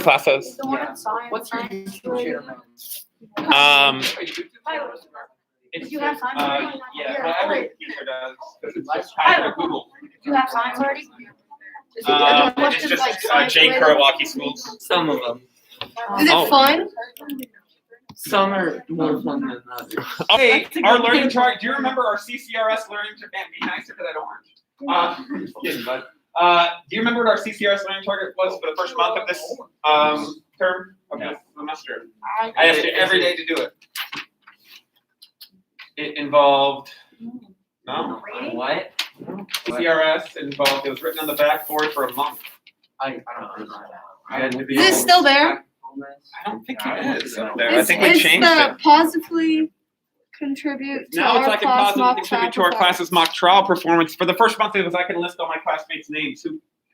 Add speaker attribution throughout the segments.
Speaker 1: classes?
Speaker 2: What's your YouTube channel?
Speaker 3: Did you have science already?
Speaker 1: Yeah, well, every teacher does, because it's just
Speaker 3: Tyler.
Speaker 1: Google.
Speaker 3: Do you have science already?
Speaker 1: It's just J. Milwaukee schools.
Speaker 2: Some of them.
Speaker 3: Is it fun?
Speaker 2: Some are more fun than others.
Speaker 1: Okay, our learning chart. Do you remember our CCRS learning chart? Man, be nicer to that orange. Just kidding, bud. Do you remember what our CCRS learning target was for the first month of this term of this semester? I asked you every day to do it. It involved no.
Speaker 2: What?
Speaker 1: CCRS involved. It was written on the backboard for a month.
Speaker 2: I don't remember that.
Speaker 3: Is it still there?
Speaker 1: I don't think it is up there. I think we
Speaker 3: It's
Speaker 1: changed
Speaker 3: the
Speaker 1: it.
Speaker 3: positively contribute to
Speaker 1: Now it's
Speaker 3: our
Speaker 1: I can
Speaker 3: class
Speaker 1: positively
Speaker 3: mock
Speaker 1: contribute to
Speaker 3: trial
Speaker 1: our class's mock trial performance. For the first month, it was I can list all my classmates' names.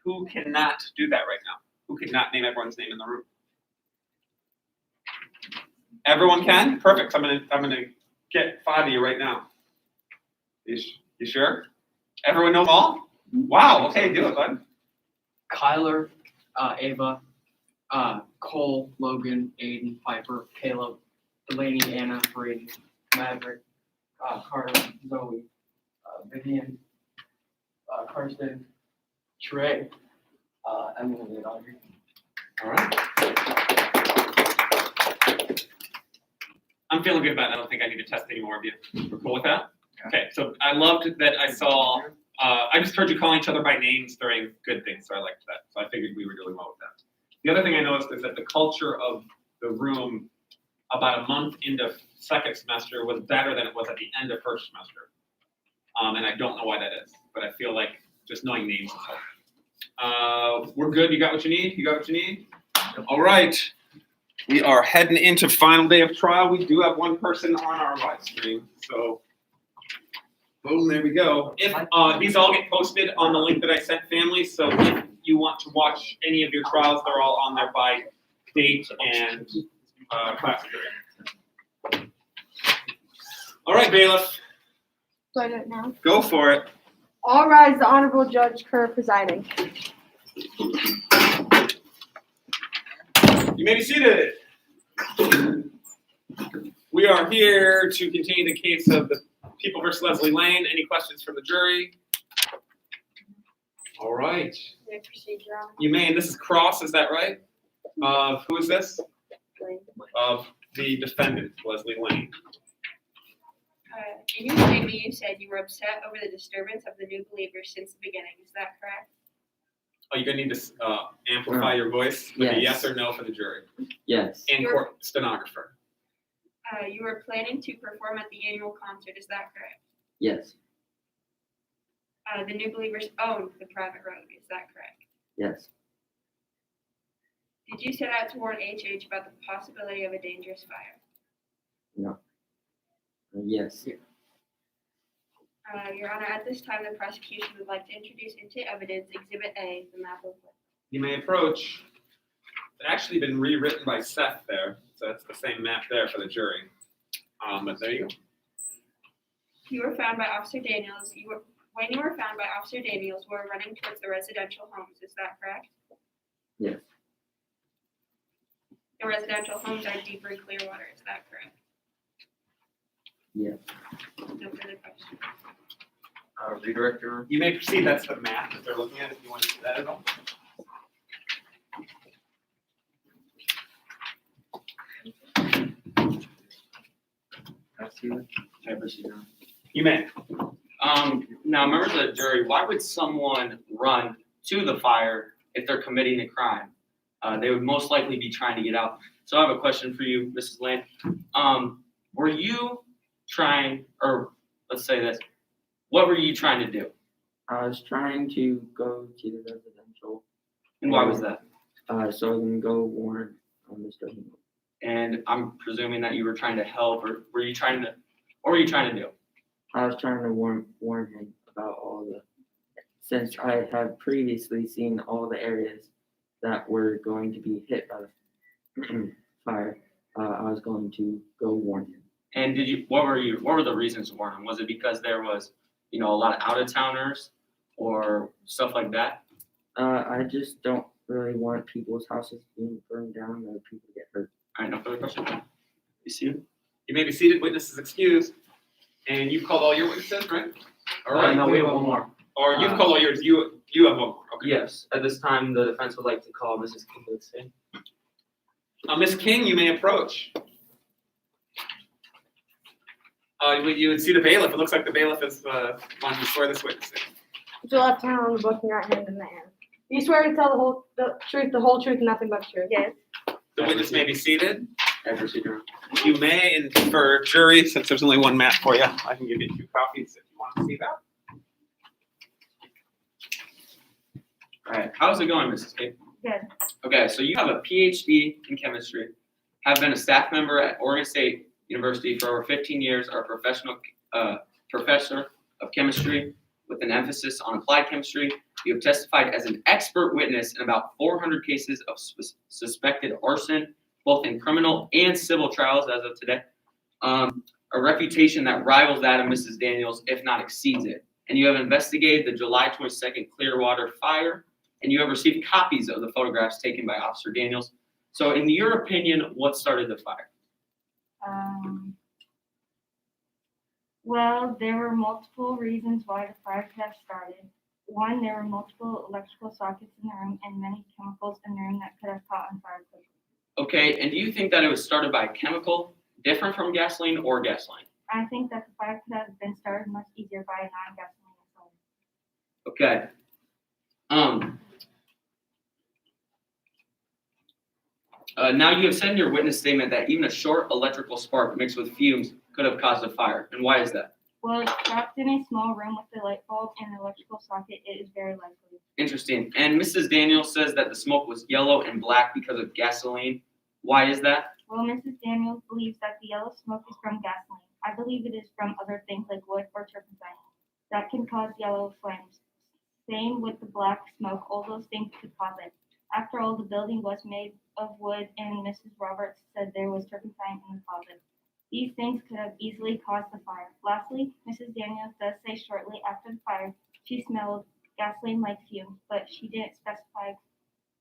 Speaker 1: Who cannot do that right now? Who cannot name everyone's name in the room? Everyone can? Perfect. I'm gonna get 5 of you right now. You sure? Everyone know them all? Wow. Okay, do it, bud.
Speaker 2: Kyler, Ava, Cole, Logan, Aiden, Piper, Caleb, Delaney, Anna, Brady, Maverick, Carter, Zoe, Vivian, Karsten, Trey, Emily, and Audrey.
Speaker 1: All right. I'm feeling good about it. I don't think I need to test any more of you. We're cool with that? Okay, so I loved that I saw, I just heard you calling each other by names during good things, so I liked that. So I figured we were doing well with that. The other thing I noticed is that the culture of the room about a month into second semester was better than it was at the end of first semester. And I don't know why that is, but I feel like just knowing names is helpful. We're good. You got what you need? You got what you need? All right. We are heading into final day of trial. We do have one person on our live stream, so boom, there we go. If these all get posted on the link that I sent families, so if you want to watch any of your trials, they're all on there by date and class period. All right, bailiff,
Speaker 3: Do I do it now?
Speaker 1: go for it.
Speaker 3: All rise, the Honorable Judge Kerr presiding.
Speaker 1: You may be seated. We are here to continue the case of the People versus Leslie Lane. Any questions from the jury? All right. You may, and this is cross, is that right? Who is this? Of the defendant, Leslie Lane.
Speaker 4: In your statement, you said you were upset over the disturbance of the new believers since the beginning. Is that correct?
Speaker 1: Oh, you're gonna need to amplify your voice with a yes or no for the jury.
Speaker 2: Yes.
Speaker 1: And court stenographer.
Speaker 4: You were planning to perform at the annual concert. Is that correct?
Speaker 2: Yes.
Speaker 4: The new believers owned the private road. Is that correct?
Speaker 2: Yes.
Speaker 4: Did you set out to warn HH about the possibility of a dangerous fire?
Speaker 2: No. Yes.
Speaker 4: Your Honor, at this time, the prosecution would like to introduce into evidence Exhibit A, the map of Flint.
Speaker 1: You may approach. It's actually been rewritten by Seth there, so it's the same map there for the jury. But there you go.
Speaker 4: You were found by Officer Daniels. When you were found by Officer Daniels, were running towards the residential homes. Is that correct?
Speaker 2: Yes.
Speaker 4: The residential homes are deeper in Clearwater. Is that correct?
Speaker 2: Yes.
Speaker 4: No further questions.
Speaker 2: Redirector.
Speaker 1: You may proceed. That's the map that they're looking at. If you want to see that at all. You may.
Speaker 5: Now, members of the jury, why would someone run to the fire if they're committing a crime? They would most likely be trying to get out. So I have a question for you, Mrs. Lane. Were you trying, or let's say this, what were you trying to do?
Speaker 2: I was trying to go to the residential.
Speaker 5: And why was that?
Speaker 2: So I can go warn Mr. Hingle.
Speaker 5: And I'm presuming that you were trying to help, or were you trying to, what were you trying to do?
Speaker 2: I was trying to warn him about since I have previously seen all the areas that were going to be hit by the fire, I was going to go warn him.
Speaker 5: And what were the reasons to warn him? Was it because there was, a lot of out-of-towners or stuff like that?
Speaker 2: I just don't really want people's houses being burned down or people get hurt.
Speaker 5: All right, no further questions. You see it?
Speaker 1: You may be seated. Witness is excused. And you've called all your witnesses, right? All right.
Speaker 5: No, we have one more.
Speaker 1: Or you've called all yours. You have one more. Okay.
Speaker 5: Yes, at this time, the defense would like to call Mrs. King to the stand.
Speaker 1: Ms. King, you may approach. You would see the bailiff. It looks like the bailiff is wanting to swear this witness in.
Speaker 3: Put your left hand on the book and your right hand in the air. You swear to tell the truth, the whole truth, and nothing but the truth. Yes.
Speaker 1: The witness may be seated.
Speaker 5: And proceed, Your Honor.
Speaker 1: You may, and for jury, since there's only one map for you, I can give you 2 copies if you want to see that.
Speaker 5: All right, how's it going, Mrs. King?
Speaker 3: Good.
Speaker 5: Okay, so you have a PhD in chemistry, have been a staff member at Oregon State University for over 15 years, are a professional professor of chemistry with an emphasis on applied chemistry. You have testified as an expert witness in about 400 cases of suspected arson, both in criminal and civil trials as of today. A reputation that rivals that of Mrs. Daniels, if not exceeds it. And you have investigated the July 22nd Clearwater fire, and you have received copies of the photographs taken by Officer Daniels. So in your opinion, what started the fire?
Speaker 6: Well, there were multiple reasons why the fire could have started. One, there were multiple electrical sockets in the room and many chemicals in the room that could have caught on fire quickly.
Speaker 5: Okay, and do you think that it was started by a chemical different from gasoline or gasoline?
Speaker 6: I think that the fire could have been started much easier by a non-gasoline accelerant.
Speaker 5: Okay. Now you have said in your witness statement that even a short electrical spark mixed with fumes could have caused a fire. And why is that?
Speaker 6: Well, it's trapped in a small room with a light bulb and an electrical socket. It is very likely.
Speaker 5: Interesting. And Mrs. Daniels says that the smoke was yellow and black because of gasoline. Why is that?
Speaker 6: Well, Mrs. Daniels believes that the yellow smoke is from gasoline. I believe it is from other things like wood or turpentine that can cause yellow flames. Same with the black smoke. All those things could cause it. After all, the building was made of wood, and Mrs. Roberts said there was turpentine in the closet. These things could have easily caused the fire. Lastly, Mrs. Daniels does say shortly after the fire she smelled gasoline-like fumes, but she didn't specify,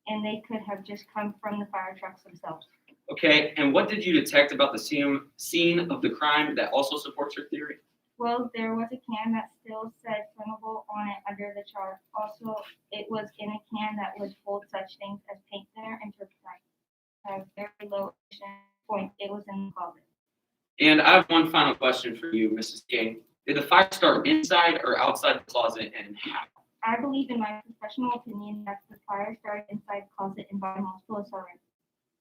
Speaker 6: and they could have just come from the fire trucks themselves.
Speaker 5: Okay, and what did you detect about the scene of the crime that also supports your theory?
Speaker 6: Well, there was a can that still said flammable on it under the chart. Also, it was in a can that would hold such things as paint thinner and turpentine. At a very low point, it was in the closet.
Speaker 5: And I have one final question for you, Mrs. King. Did the fire start inside or outside the closet, and how?
Speaker 6: I believe, in my professional opinion, that the fire started inside the closet and by multiple accelerants,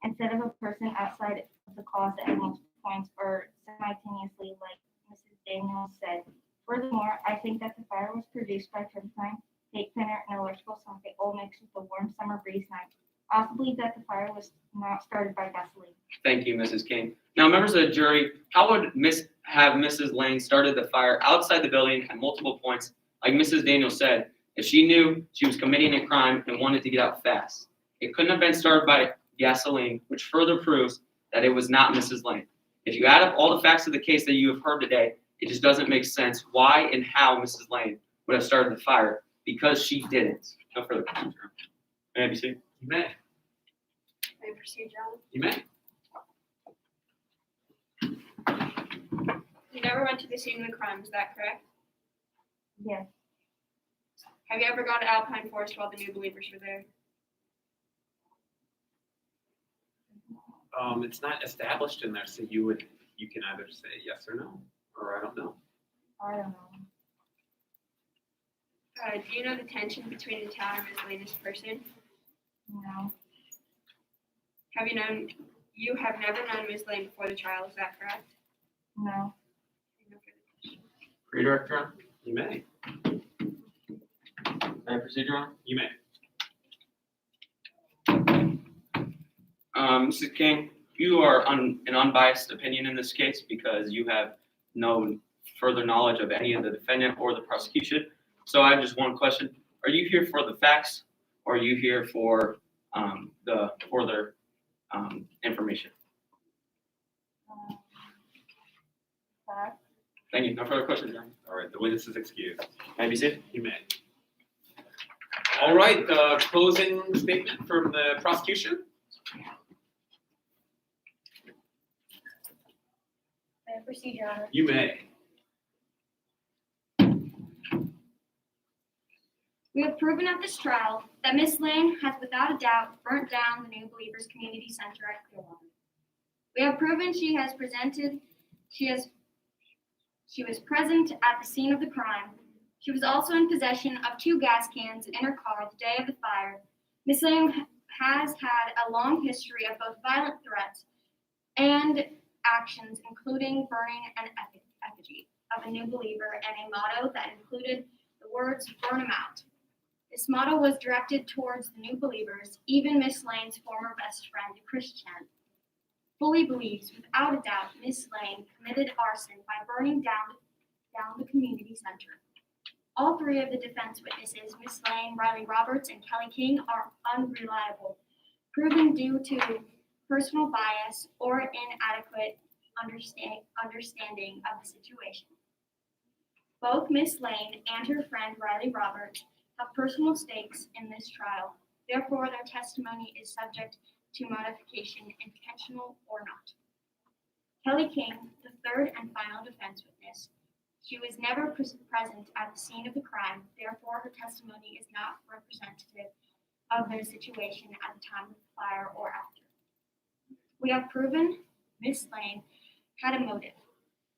Speaker 6: instead of a person outside of the closet at multiple points or simultaneously, like Mrs. Daniels said. Furthermore, I think that the fire was produced by turpentine, paint thinner, and electrical socket, all mixed with a warm summer breeze night. I also believe that the fire was not started by gasoline.
Speaker 5: Thank you, Mrs. King. Now, members of the jury, how would have Mrs. Lane started the fire outside the building at multiple points, like Mrs. Daniels said, if she knew she was committing a crime and wanted to get out fast? It couldn't have been started by gasoline, which further proves that it was not Mrs. Lane. If you add up all the facts of the case that you have heard today, it just doesn't make sense why and how Mrs. Lane would have started the fire, because she didn't. No further questions. May I be seated?
Speaker 1: You may.
Speaker 4: May I proceed, John?
Speaker 1: You may.
Speaker 4: You never went to the scene of the crime, is that correct?
Speaker 6: Yes.
Speaker 4: Have you ever gone to Alpine Forest while the New Believers were there?
Speaker 1: It's not established in there, so you can either say yes or no, or I don't know.
Speaker 6: I don't know.
Speaker 4: Do you know the tension between the town and Ms. Lane's person?
Speaker 6: No.
Speaker 4: You have never known Ms. Lane before the trial, is that correct?
Speaker 6: No.
Speaker 4: No further questions.
Speaker 5: Redirector,
Speaker 1: You may.
Speaker 5: may I proceed, Your Honor?
Speaker 1: You may.
Speaker 5: Mrs. King, you are an unbiased opinion in this case because you have no further knowledge of any of the defendant or the prosecution. So I have just one question. Are you here for the facts, or are you here for the further information?
Speaker 6: Fact.
Speaker 5: Thank you. No further questions, Your Honor.
Speaker 1: All right, the witness is excused.
Speaker 5: May I be seated?
Speaker 1: You may. All right, the closing statement from the prosecution.
Speaker 6: May I proceed, Your Honor?
Speaker 1: You may.
Speaker 6: We have proven at this trial that Miss Lane has without a doubt burnt down the New Believers Community Center at Clearwater. We have proven she was present at the scene of the crime. She was also in possession of 2 gas cans in her car the day of the fire. Miss Lane has had a long history of both violent threats and actions, including burning an effigy of a New Believer and a motto that included the words, "Burn 'em out." This motto was directed towards the New Believers. Even Miss Lane's former best friend, Christian, fully believes without a doubt Miss Lane committed arson by burning down the community center. All 3 of the defense witnesses, Miss Lane, Riley Roberts, and Kelly King, are unreliable, proven due to personal bias or inadequate understanding of the situation. Both Miss Lane and her friend Riley Roberts have personal stakes in this trial. Therefore, their testimony is subject to modification, intentional or not. Kelly King, the 3rd and final defense witness, she was never present at the scene of the crime. Therefore, her testimony is not representative of their situation at the time of the fire or after. We have proven Miss Lane had a motive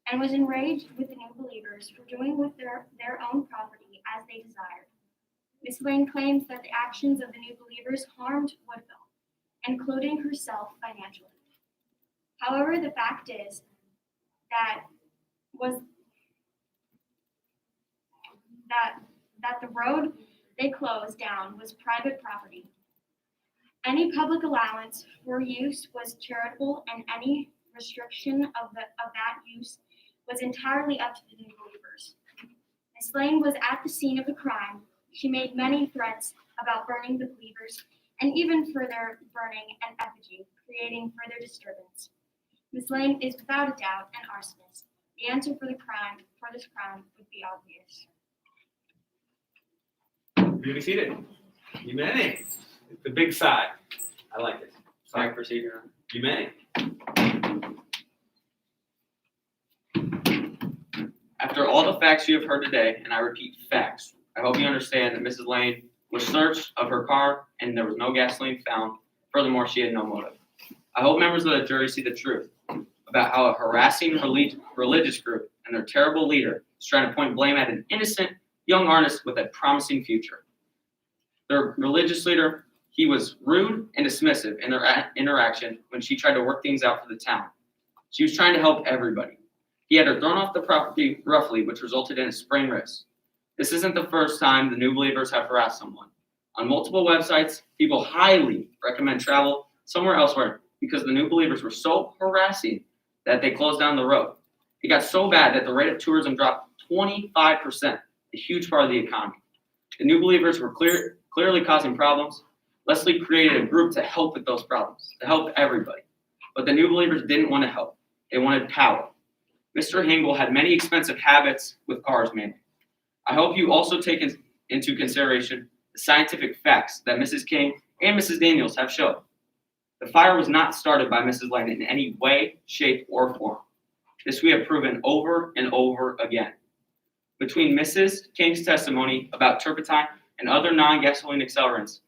Speaker 6: and was enraged with the New Believers for doing with their own property as they desired. Miss Lane claims that the actions of the New Believers harmed Woodville, including herself financially. However, the fact is that the road they closed down was private property. Any public allowance for use was charitable, and any restriction of that use was entirely up to the New Believers. Miss Lane was at the scene of the crime. She made many threats about burning the Believers and even further burning an effigy, creating further disturbance. Miss Lane is without a doubt an arsonist. The answer for this crime would be obvious.
Speaker 1: You be seated. You may. It's a big sigh. I like it.
Speaker 5: May I proceed, Your Honor?
Speaker 1: You may.
Speaker 5: After all the facts you have heard today, and I repeat facts, I hope you understand that Mrs. Lane was searched of her car and there was no gasoline found. Furthermore, she had no motive. I hope members of the jury see the truth about how a harassing religious group and their terrible leader is trying to point blame at an innocent young artist with a promising future. Their religious leader, he was rude and dismissive in their interaction when she tried to work things out for the town. She was trying to help everybody. He had her thrown off the property roughly, which resulted in a sprained wrist. This isn't the first time the New Believers have harassed someone. On multiple websites, people highly recommend travel somewhere elsewhere because the New Believers were so harassing that they closed down the road. It got so bad that the rate of tourism dropped 25%, a huge part of the economy. The New Believers were clearly causing problems. Leslie created a group to help with those problems, to help everybody. But the New Believers didn't want to help. They wanted power. Mr. Hingle had many expensive habits with cars, man. I hope you also take into consideration the scientific facts that Mrs. King and Mrs. Daniels have shown. The fire was not started by Mrs. Lane in any way, shape, or form. This we have proven over and over again. Between Mrs. King's testimony about turpentine and other non-gasoline accelerants,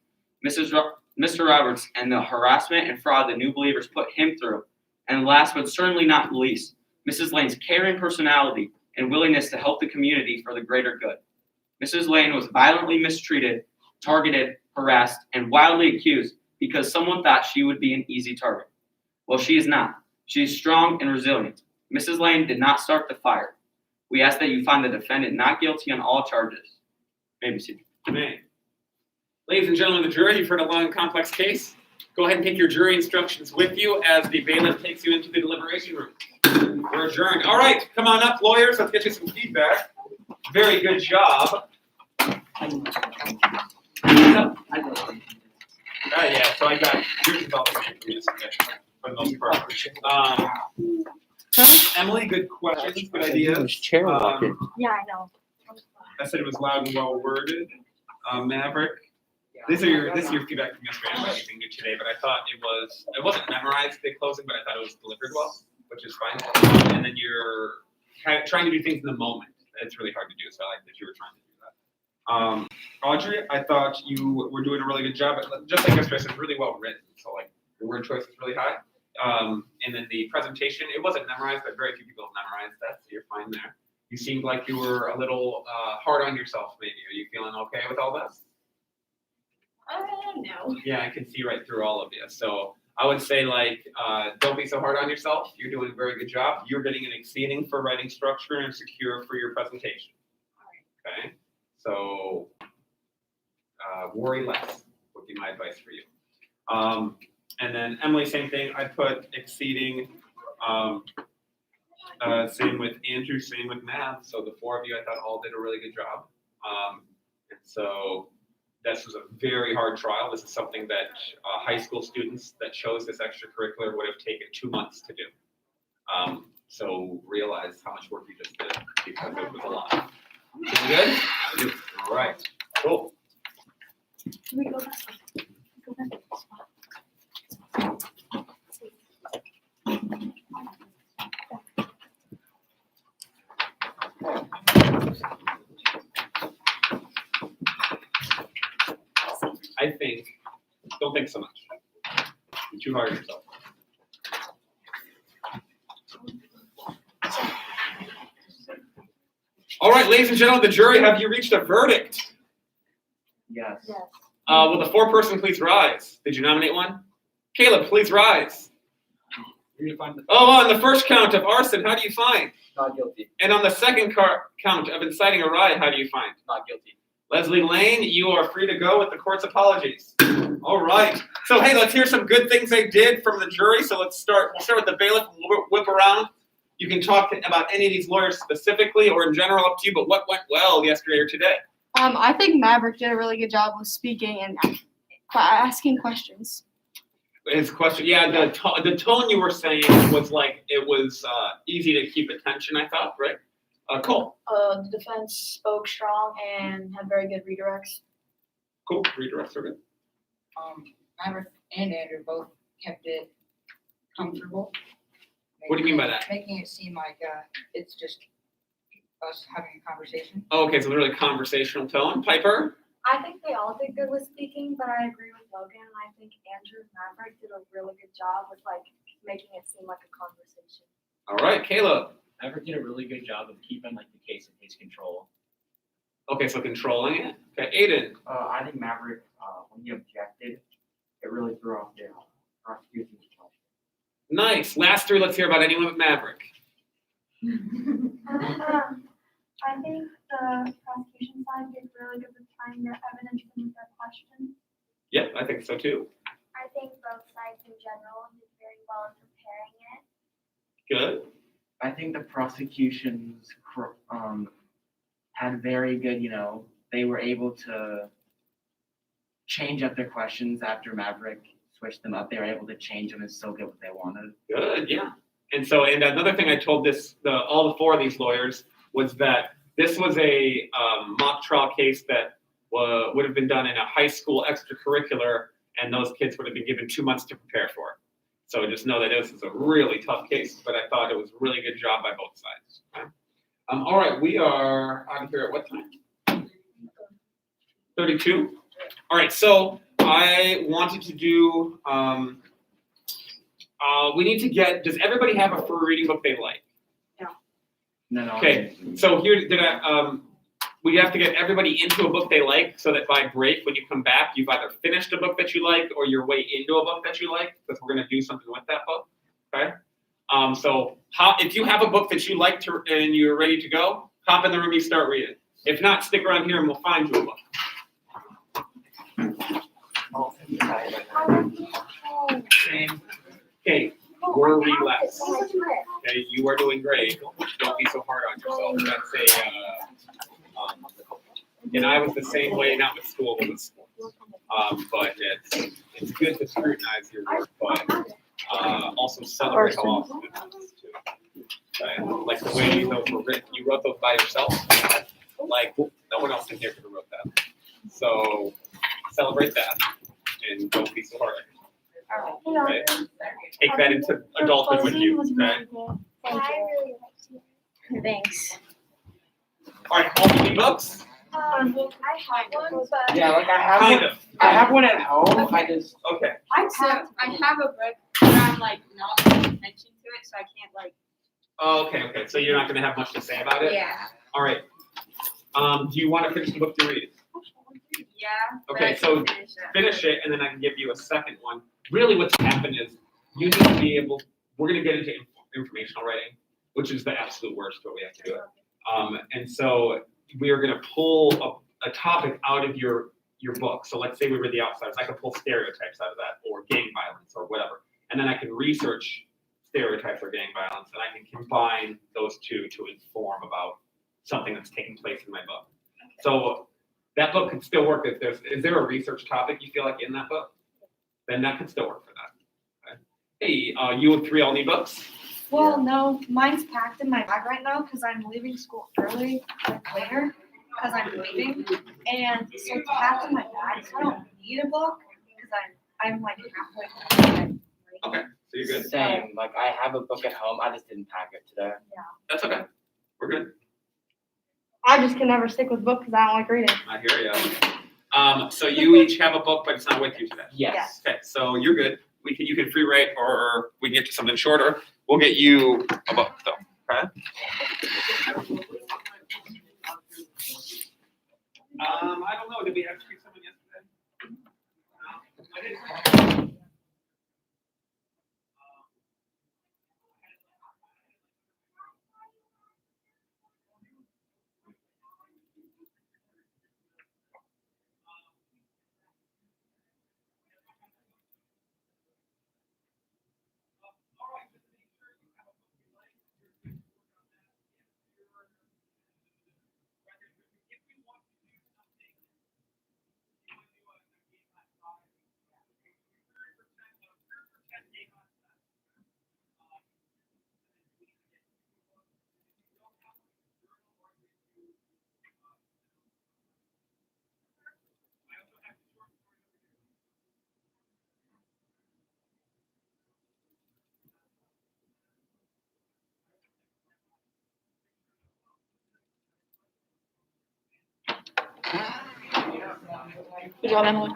Speaker 5: Mr. Roberts and the harassment and fraud the New Believers put him through, and last but certainly not least, Mrs. Lane's caring personality and willingness to help the community for the greater good. Mrs. Lane was violently mistreated, targeted, harassed, and wildly accused because someone thought she would be an easy target. Well, she is not. She is strong and resilient. Mrs. Lane did not start the fire. We ask that you find the defendant not guilty on all charges. Maybe see.
Speaker 1: May. Ladies and gentlemen of the jury, you've heard a long and complex case. Go ahead and take your jury instructions with you as the bailiff takes you into the deliberation room. We're adjourned. All right, come on up, lawyers. Let's get you some feedback. Very good job. Yeah, so I got yours is all the same for you, for the most part. Emily, good questions, good ideas.
Speaker 2: Chair walking.
Speaker 3: Yeah, I know.
Speaker 1: I said it was loud and well worded. Maverick, This is your feedback from yesterday. I didn't anything new today, but I thought it wasn't memorized the closing, but I thought it was delivered well, which is fine. And then you're trying to do things in the moment. It's really hard to do, so I like that you were trying to do that. Audrey, I thought you were doing a really good job. Just like yesterday, it's really well written. So like your word choice is really high. And then the presentation, it wasn't memorized, but very few people have memorized that, so you're fine there. You seemed like you were a little hard on yourself, maybe. Are you feeling okay with all this?
Speaker 4: No.
Speaker 1: Yeah, I can see right through all of you. So I would say don't be so hard on yourself. You're doing a very good job. You're getting an exceeding for writing structure and secure for your presentation. Okay, so worry less would be my advice for you. And then Emily, same thing. I put exceeding. Same with Andrew, same with math. So the four of you, I thought all did a really good job. And so this was a very hard trial. This is something that high school students that chose this extracurricular would have taken 2 months to do. So realize how much work you just did because it was a lot. Doing good? All right, cool.
Speaker 3: Can we go back? Go back to the spot.
Speaker 1: I think, don't think so much. You're too hard on yourself. All right, ladies and gentlemen, the jury, have you reached a verdict?
Speaker 2: Yes.
Speaker 3: Yes.
Speaker 1: Will the foreperson please rise? Did you nominate one? Caleb, please rise. Oh, on the first count of arson, how do you find?
Speaker 7: Not guilty.
Speaker 1: And on the second count of inciting a riot, how do you find?
Speaker 7: Not guilty.
Speaker 1: Leslie Lane, you are free to go with the court's apologies. All right. So, hey, let's hear some good things they did from the jury. So let's start. We'll start with the bailiff. We'll whip around. You can talk about any of these lawyers specifically or in general, up to you, but what went well yesterday or today?
Speaker 3: I think Maverick did a really good job with speaking and asking questions.
Speaker 1: His question, yeah, the tone you were saying was like it was easy to keep attention, I thought, right? Cool.
Speaker 8: The defense spoke strong and had very good redirects.
Speaker 1: Cool. Redirects are good.
Speaker 9: Maverick and Andrew both kept it comfortable.
Speaker 1: What do you mean by that?
Speaker 9: Making it seem like it's just us having a conversation.
Speaker 1: Oh, okay, so literally conversational tone. Piper?
Speaker 10: I think they all did good with speaking, but I agree with Logan, and I think Andrew and Maverick did a really good job with making it seem like a conversation.
Speaker 1: All right, Caleb.
Speaker 7: Maverick did a really good job of keeping the case in his control.
Speaker 1: Okay, so controlling it. Okay, Aiden.
Speaker 2: I think Maverick, when he objected, it really threw off the prosecution's question.
Speaker 1: Nice. Last three, let's hear about anyone with Maverick.
Speaker 6: I think the prosecution side did really good with tying their evidence in with their questions.
Speaker 1: Yep, I think so too.
Speaker 10: I think both sides in general did very well in preparing it.
Speaker 1: Good.
Speaker 2: I think the prosecutions had very good, they were able to change up their questions after Maverick switched them up. They were able to change them and still get what they wanted.
Speaker 1: Good, yeah. And another thing I told all the four of these lawyers was that this was a mock trial case that would have been done in a high school extracurricular, and those kids would have been given 2 months to prepare for it. So just know that this is a really tough case, but I thought it was a really good job by both sides. Okay? All right, we are out of here at what time? 32? All right, so I wanted to do, we need to does everybody have a free reading book they like?
Speaker 2: No.
Speaker 1: Okay, so here, we have to get everybody into a book they like so that by break, when you come back, you've either finished a book that you like or you're way into a book that you like, because we're going to do something with that book, okay? So if you have a book that you like and you're ready to go, hop in the room, you start reading. If not, stick around here and we'll find you a book. Same. Okay, we're relaxed. Okay, you are doing great. Don't be so hard on yourself. That's and I was the same way, not with school, but with sports. But it's good to scrutinize your work, but also celebrate how awesome it is too. Okay? Like the way those were written, you wrote those by yourself. Like no one else in here could have wrote that. So celebrate that and don't be so hard on yourself.
Speaker 3: Hey,
Speaker 1: Okay? Take that into adulthood with you. Okay?
Speaker 8: Thanks.
Speaker 1: All right, all the books?
Speaker 10: I have one, but.
Speaker 11: Yeah, like
Speaker 1: Kind of.
Speaker 11: I have one at home. I just
Speaker 1: Okay.
Speaker 4: So I have a book, but I'm like not paying attention to it, so I can't like.
Speaker 1: Oh, okay. So you're not gonna have much to say about it?
Speaker 4: Yeah.
Speaker 1: All right. Do you want to finish the book to read?
Speaker 4: Yeah. but
Speaker 1: Okay,
Speaker 4: I
Speaker 1: so
Speaker 4: can't finish it.
Speaker 1: Finish it, and then I can give you a second one. Really, what's happened is you need to be able. We're gonna get into informational writing, which is the absolute worst, but we have to do it. And so we are gonna pull a topic out of your book. So let's say we read The Outsiders. I could pull stereotypes out of that, or gang violence, or whatever, and then I can research stereotypes or gang violence, and I can combine those two to inform about something that's taking place in my book. So that book could still work if is there a research topic you feel like in that book? Then that could still work for that. Okay. Hey, you three all need books?
Speaker 10: Well, no, mine's packed in my bag right now because I'm leaving school early, like later, because I'm leaving. And so it's packed in my bag, so I don't need a book because I'm like halfway through.
Speaker 1: Okay, so you're good.
Speaker 11: same. Like I have a book at home. I just didn't pack it today.
Speaker 1: That's okay. We're good.
Speaker 3: I just can never stick with books because I don't like reading.
Speaker 1: I hear you. So you each have a book, but it's not with you today.
Speaker 11: Yes.
Speaker 1: Okay, so you're good. You can free write, or we can get to something shorter. We'll get you a book though. Okay. I don't know. Did we have to read someone yesterday? No.
Speaker 8: Good job, Emily.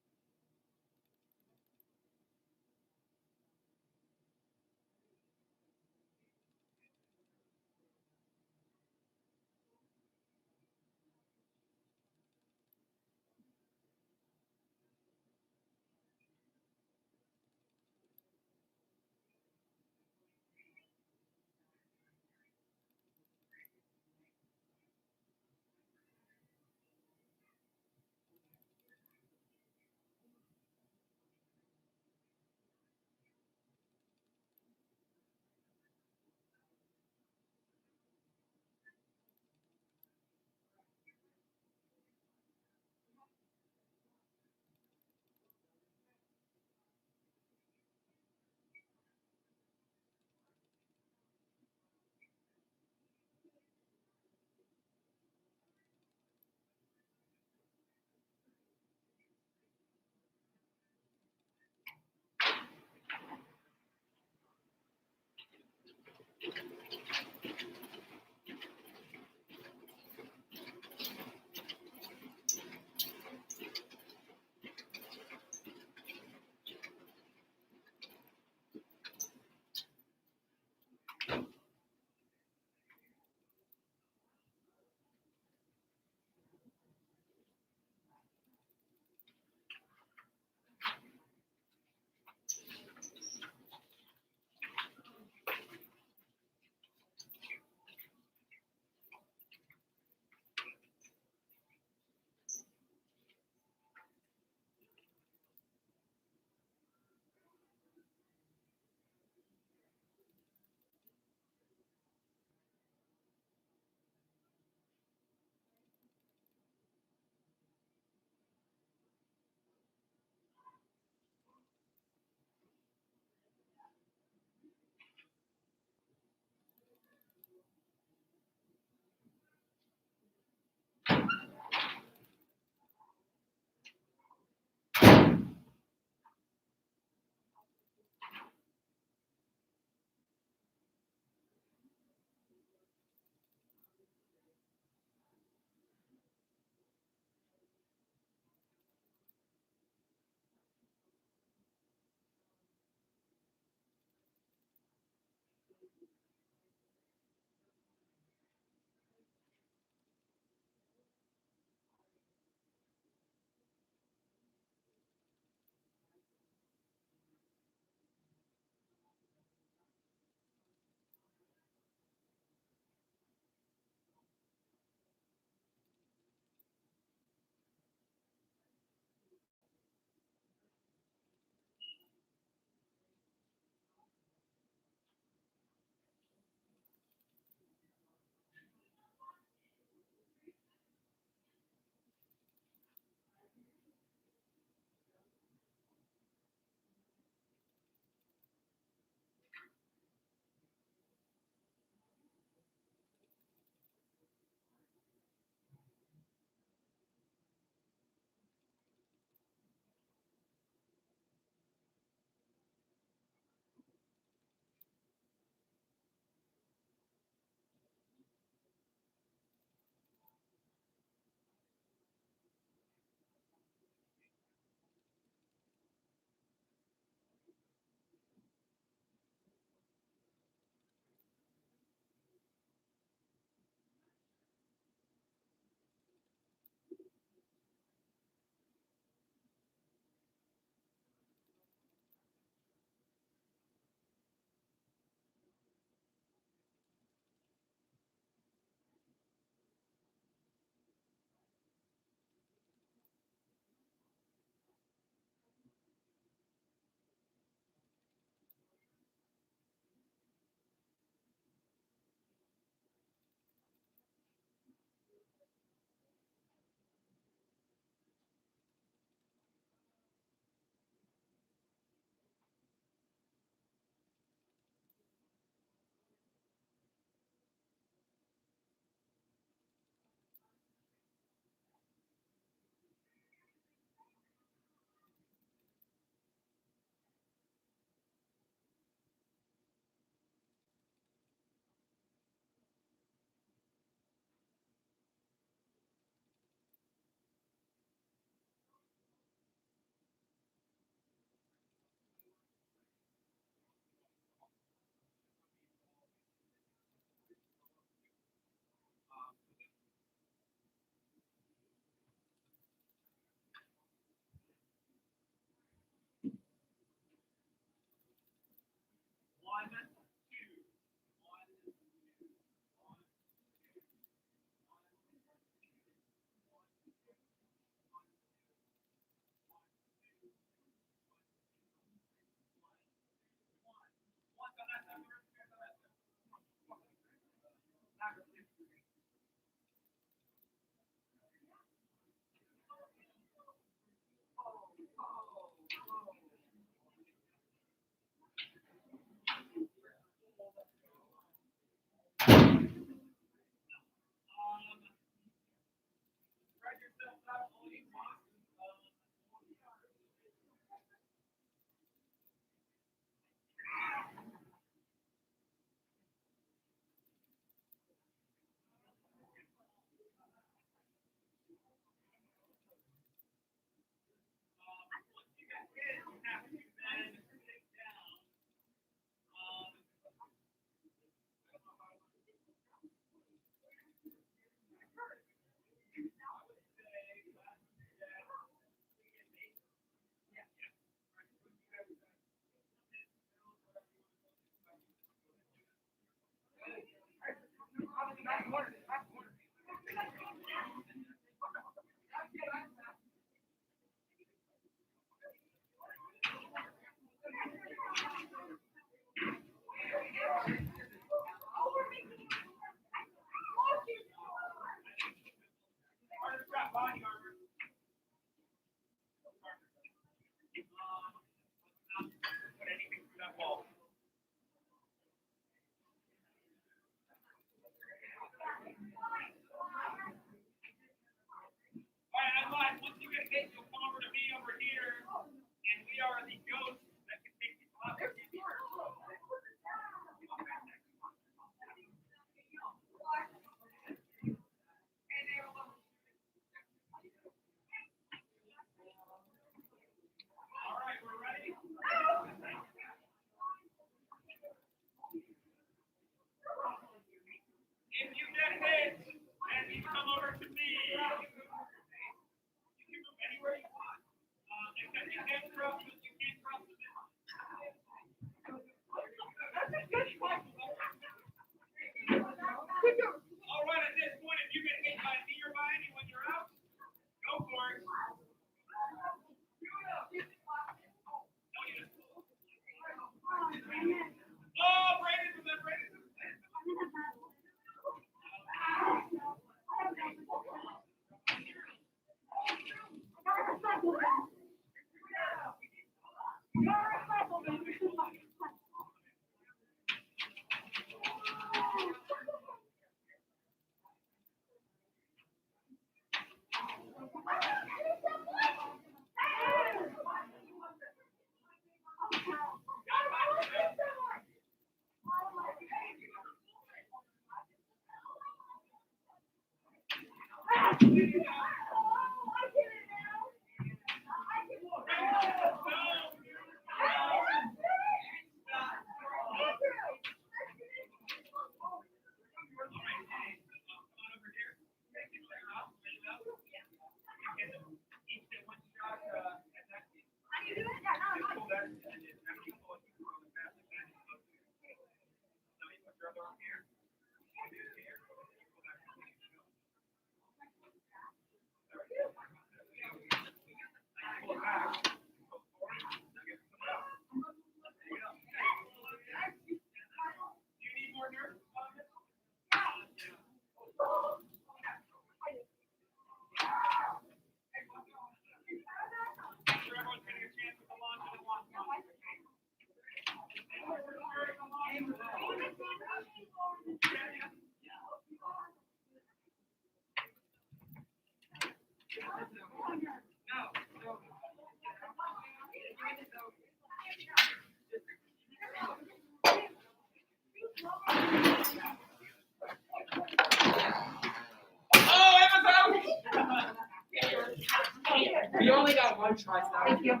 Speaker 11: We only got one try.
Speaker 10: Thank you.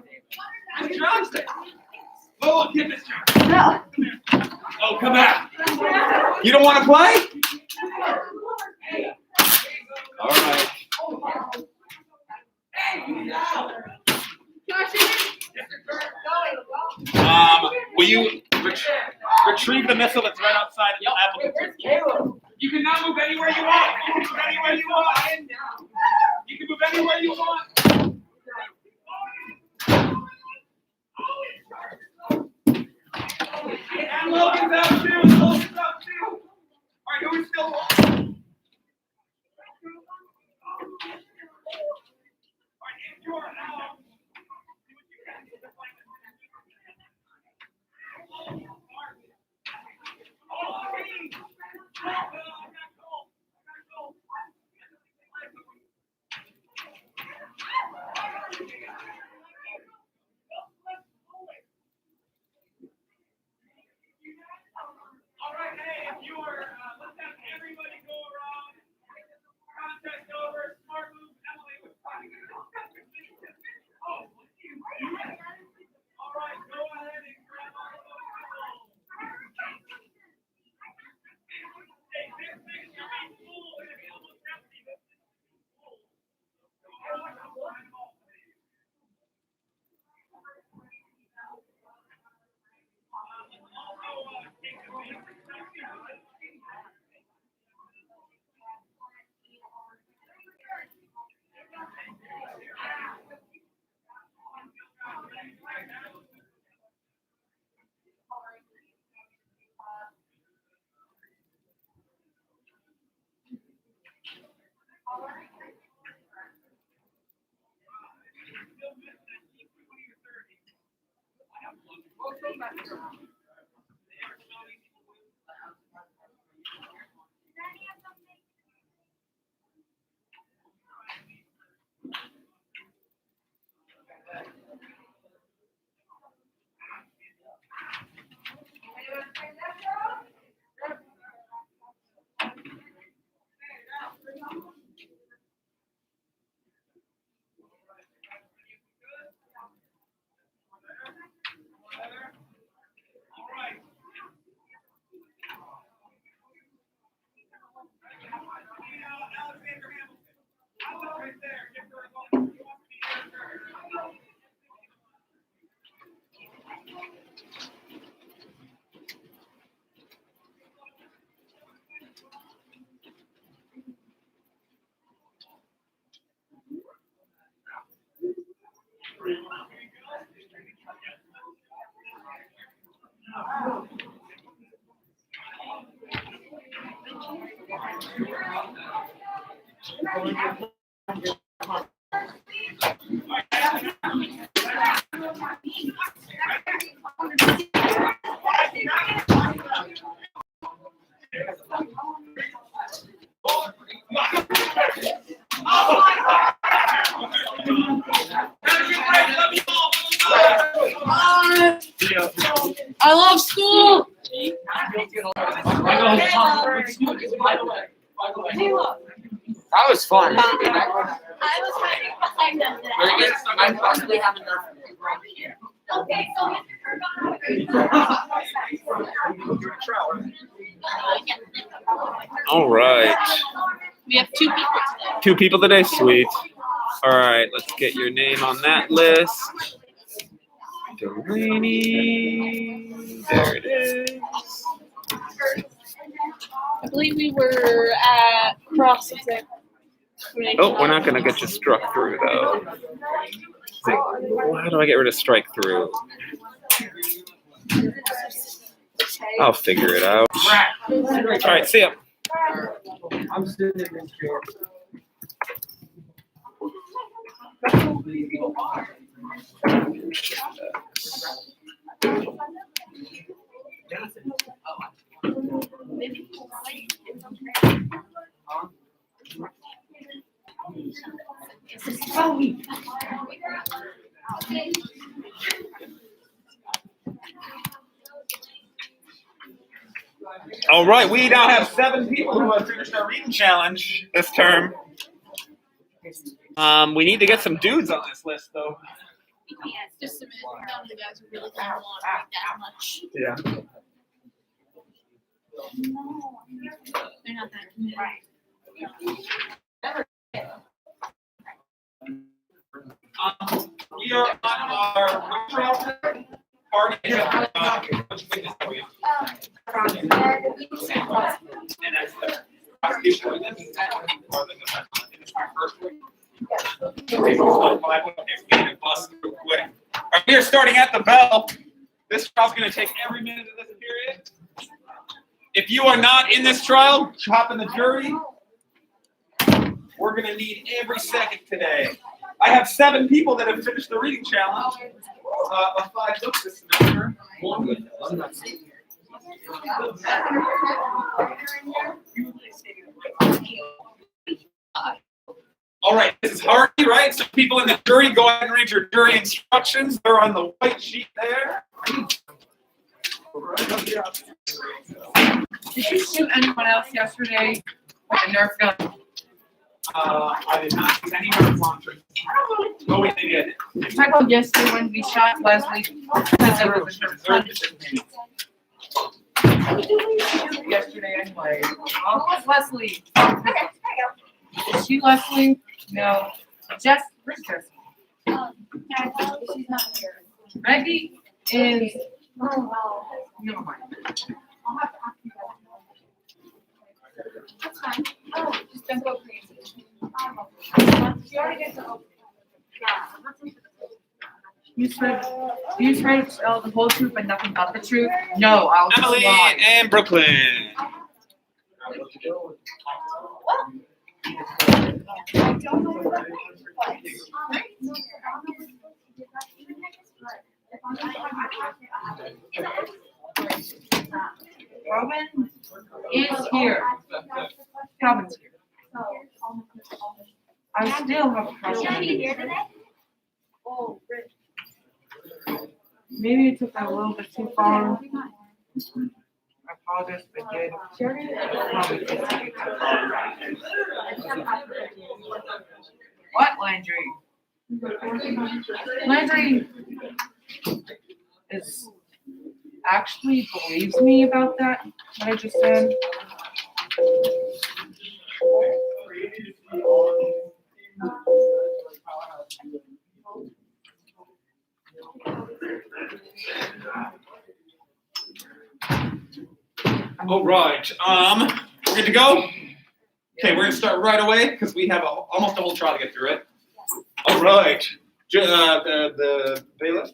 Speaker 1: Good job, Steph. Oh, get this job.
Speaker 10: No.
Speaker 1: Oh, come back. You don't want to play? All right. Will you retrieve the missile that's right outside the applicant's table? You can now move anywhere you want. You can move anywhere you want. You can move anywhere you want. And Logan's out too. Logan's out too. All right, who is still on? All right, if you're out. All right, hey, if you are, let's have everybody go around. Contest over. Smart move. Emily was talking. Oh, all right, go ahead and grab our photo. Hey, this picture is full. It's almost empty. This is full.
Speaker 11: I love school.
Speaker 5: That was fun.
Speaker 11: I was kind of
Speaker 5: I possibly have enough.
Speaker 11: Okay, so
Speaker 1: All right.
Speaker 11: we have 2 people today.
Speaker 1: 2 people today, sweet. All right, let's get your name on that list. Delaney, there it is.
Speaker 11: I believe we were at Prosecution.
Speaker 1: Oh, we're not gonna get you struck through though. How do I get rid of strike through? I'll figure it out. All right, see ya.
Speaker 2: I'm sitting in this chair.
Speaker 1: All right, we now have 7 people who have finished our reading challenge this term. We need to get some dudes on this list, though.
Speaker 11: Just a minute. None of the guys who really didn't want to read that much.
Speaker 1: Yeah.
Speaker 11: They're not that committed.
Speaker 1: We are on our trial party. And that's the prosecution witness. It's my first week. We are starting at the bell. This trial's going to take every minute of this period. If you are not in this trial, hop in the jury. We're going to need every second today. I have 7 people that have finished the reading challenge of 5 books this semester. All right, this is Hardy, right? So people in the jury, go ahead and read your jury instructions. They're on the white sheet there.
Speaker 11: Did you shoot anyone else yesterday with a Nerf gun?
Speaker 1: I did not use any Nerf launchers. Oh, wait, they did.
Speaker 11: Talk about yesterday when we shot Leslie. Yesterday anyway. Oh, who's Leslie? Is she Leslie? No. Jess, where's Jess?
Speaker 10: She's not here.
Speaker 11: Reggie is. Never mind.
Speaker 10: That's fine. Oh, just don't go crazy. She already gets to open.
Speaker 11: You swear to tell the whole truth but nothing but the truth? No, I'll just
Speaker 1: Emily
Speaker 11: lie.
Speaker 1: and Brooklyn.
Speaker 10: I don't know what that is.
Speaker 11: Robin is here. Calvin's here. I still have a question.
Speaker 10: Oh, Rich.
Speaker 11: Maybe it took a little bit too far. I apologize if I did. Probably did take it too far. What, Landry? Landry is actually believes me about that, what I just said.
Speaker 1: All right. We're good to go? Okay, we're gonna start right away because we have almost a whole trial to get through it. All right. The bailiff.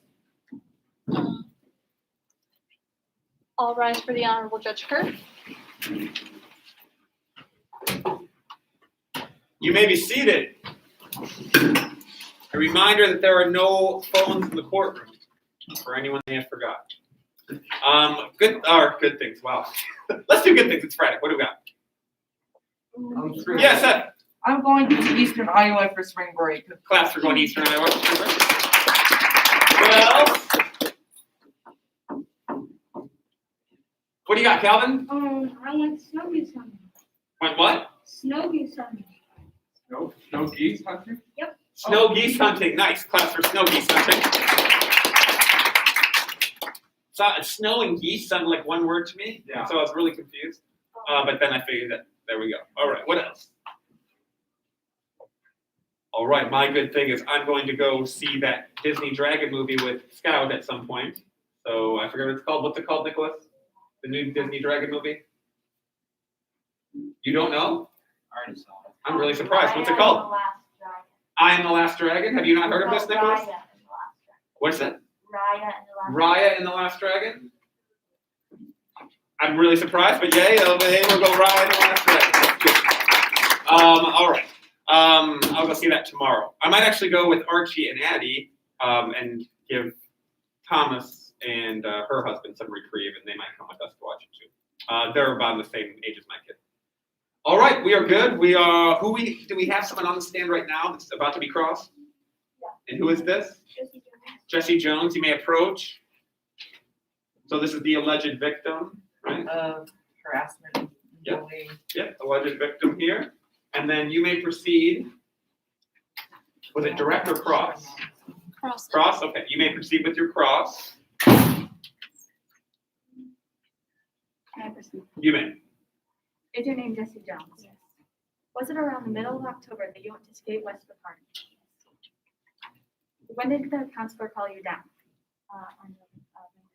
Speaker 12: All rise for the Honorable Judge Kerr.
Speaker 1: You may be seated. A reminder that there are no phones in the courtroom for anyone may have forgot. Good things. Wow. Let's do good things. It's Friday. What do we got? Yes, Seth.
Speaker 11: I'm going to Eastern Iowa for spring break.
Speaker 1: Class, we're going to Eastern Iowa. What else? What do you got, Calvin?
Speaker 10: I like snow goose hunting.
Speaker 1: Went what?
Speaker 10: Snow goose hunting.
Speaker 1: Snow geese hunting?
Speaker 10: Yep.
Speaker 1: Snow geese hunting. Nice. Class for snow geese hunting. So snow and geese sounded like one word to me.
Speaker 7: Yeah.
Speaker 1: So I was really confused. But then I figured that there we go. All right. What else? All right. My good thing is I'm going to go see that Disney Dragon movie with Scout at some point. So I forget what it's called. What's it called, Nicholas? The new Disney Dragon movie? You don't know?
Speaker 7: I already saw it.
Speaker 1: I'm really surprised. What's it called? I Am the Last Dragon. Have you not heard of this, Nicholas? What's it? Raya and the Last Dragon? I'm really surprised, but yay, we'll go Raya and the Last Dragon. All right. I'll go see that tomorrow. I might actually go with Archie and Addie and give Thomas and her husband some reprieve, and they might come with us to watch it too. They're about the same age as my kid. All right, we are good. We are. Do we have someone on the stand right now that's about to be crossed? Yeah. And who is this? Jesse Jones. You may approach. So this is the alleged victim, right?
Speaker 11: Of harassment.
Speaker 1: Yep.
Speaker 11: Bullying.
Speaker 1: Yep. Alleged victim here, and then you may proceed. Was it direct or cross?
Speaker 12: Cross.
Speaker 1: Cross. Okay. You may proceed with your cross.
Speaker 4: Can I proceed?
Speaker 1: You may.
Speaker 4: Is your name Jesse Jones? Yes. Was it around the middle of October that you went to skate west of the park? When did the counselor call you down?
Speaker 6: On November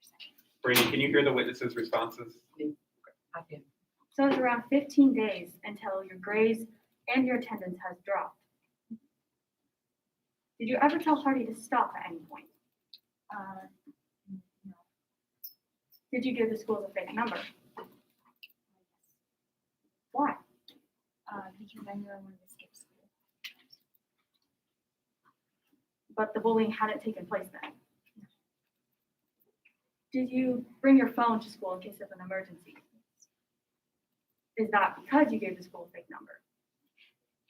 Speaker 6: 2nd.
Speaker 1: Brady, can you hear the witnesses' responses?
Speaker 11: Okay.
Speaker 4: So it's around 15 days until your grades and your attendance has dropped. Did you ever tell Hardy to stop at any point?
Speaker 6: No.
Speaker 4: Did you give the schools a fake number? Why?
Speaker 6: Because I knew I wanted to skip school.
Speaker 4: But the bullying hadn't taken place then. Did you bring your phone to school in case of an emergency? Is that because you gave the school a fake number?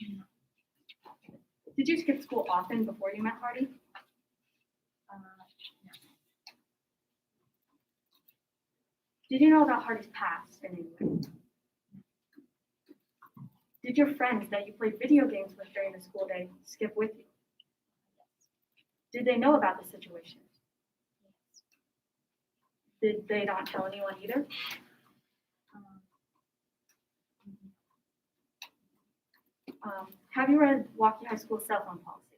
Speaker 6: No.
Speaker 4: Did you skip school often before you met Hardy?
Speaker 6: No.
Speaker 4: Did you know about Hardy's past in any way? Did your friends that you played video games with during the school day skip with you? Did they know about the situation? Did they not tell anyone either? Have you read Milwaukee High School cell phone policy?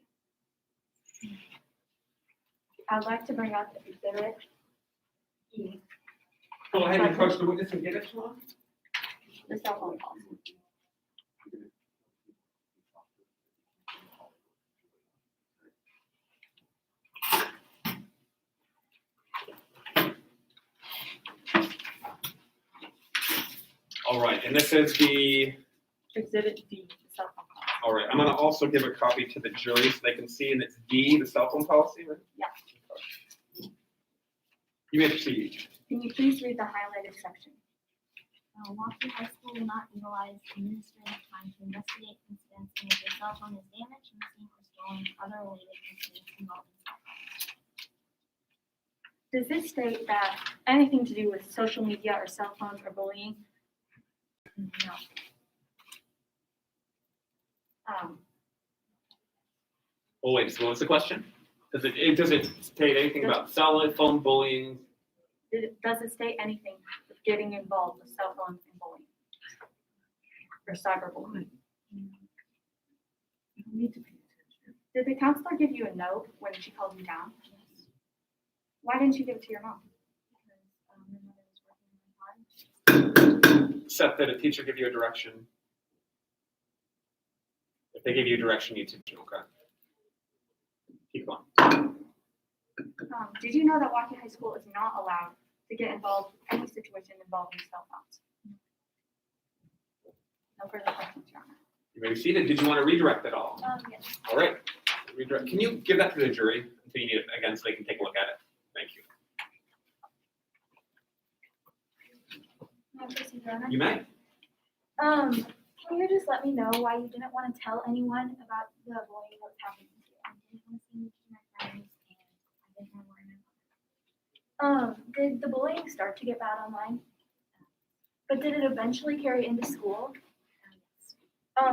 Speaker 4: I'd like to bring up Exhibit E,
Speaker 1: Go ahead and approach the witness and give it to him.
Speaker 4: the cell phone policy.
Speaker 1: All right, and this is the.
Speaker 4: Exhibit D, the cell phone policy.
Speaker 1: All right, I'm going to also give a copy to the jury so they can see, and it's D, the cell phone policy, right?
Speaker 4: Yeah.
Speaker 1: You may proceed.
Speaker 4: Can you please read the highlighted section?
Speaker 6: Milwaukee High School will not utilize administrative time to investigate incidents in which your cell phone is damaged, missing, or stolen, or other related incidents involving cell phones.
Speaker 4: Does this state that anything to do with social media or cell phones or bullying?
Speaker 6: No.
Speaker 1: Oh, wait, so what's the question? Does it state anything about cell phone bullying?
Speaker 4: Does it state anything with getting involved with cell phones and bullying? Or cyberbullying? Did the counselor give you a note when she called you down?
Speaker 6: Yes.
Speaker 4: Why didn't you give it to your mom?
Speaker 6: Because my mother was working really hard.
Speaker 1: Except that a teacher give you a direction. If they give you a direction, you teach them, okay? Keep going.
Speaker 4: Did you know that Milwaukee High School is not allowed to get involved with any situation involving cell phones? No further questions, Your Honor.
Speaker 1: You may be seated. Did you want to redirect at all?
Speaker 6: Yes.
Speaker 1: All right. redirect. Can you give that to the jury until you need it again so they can take a look at it? Thank you.
Speaker 13: May I proceed, Your Honor?
Speaker 1: You may.
Speaker 13: Can you just let me know why you didn't want to tell anyone about the bullying that was happening to you? I didn't want to see you to my friends, and I didn't know where my mom. Did the bullying start to get bad online? But did it eventually carry into school?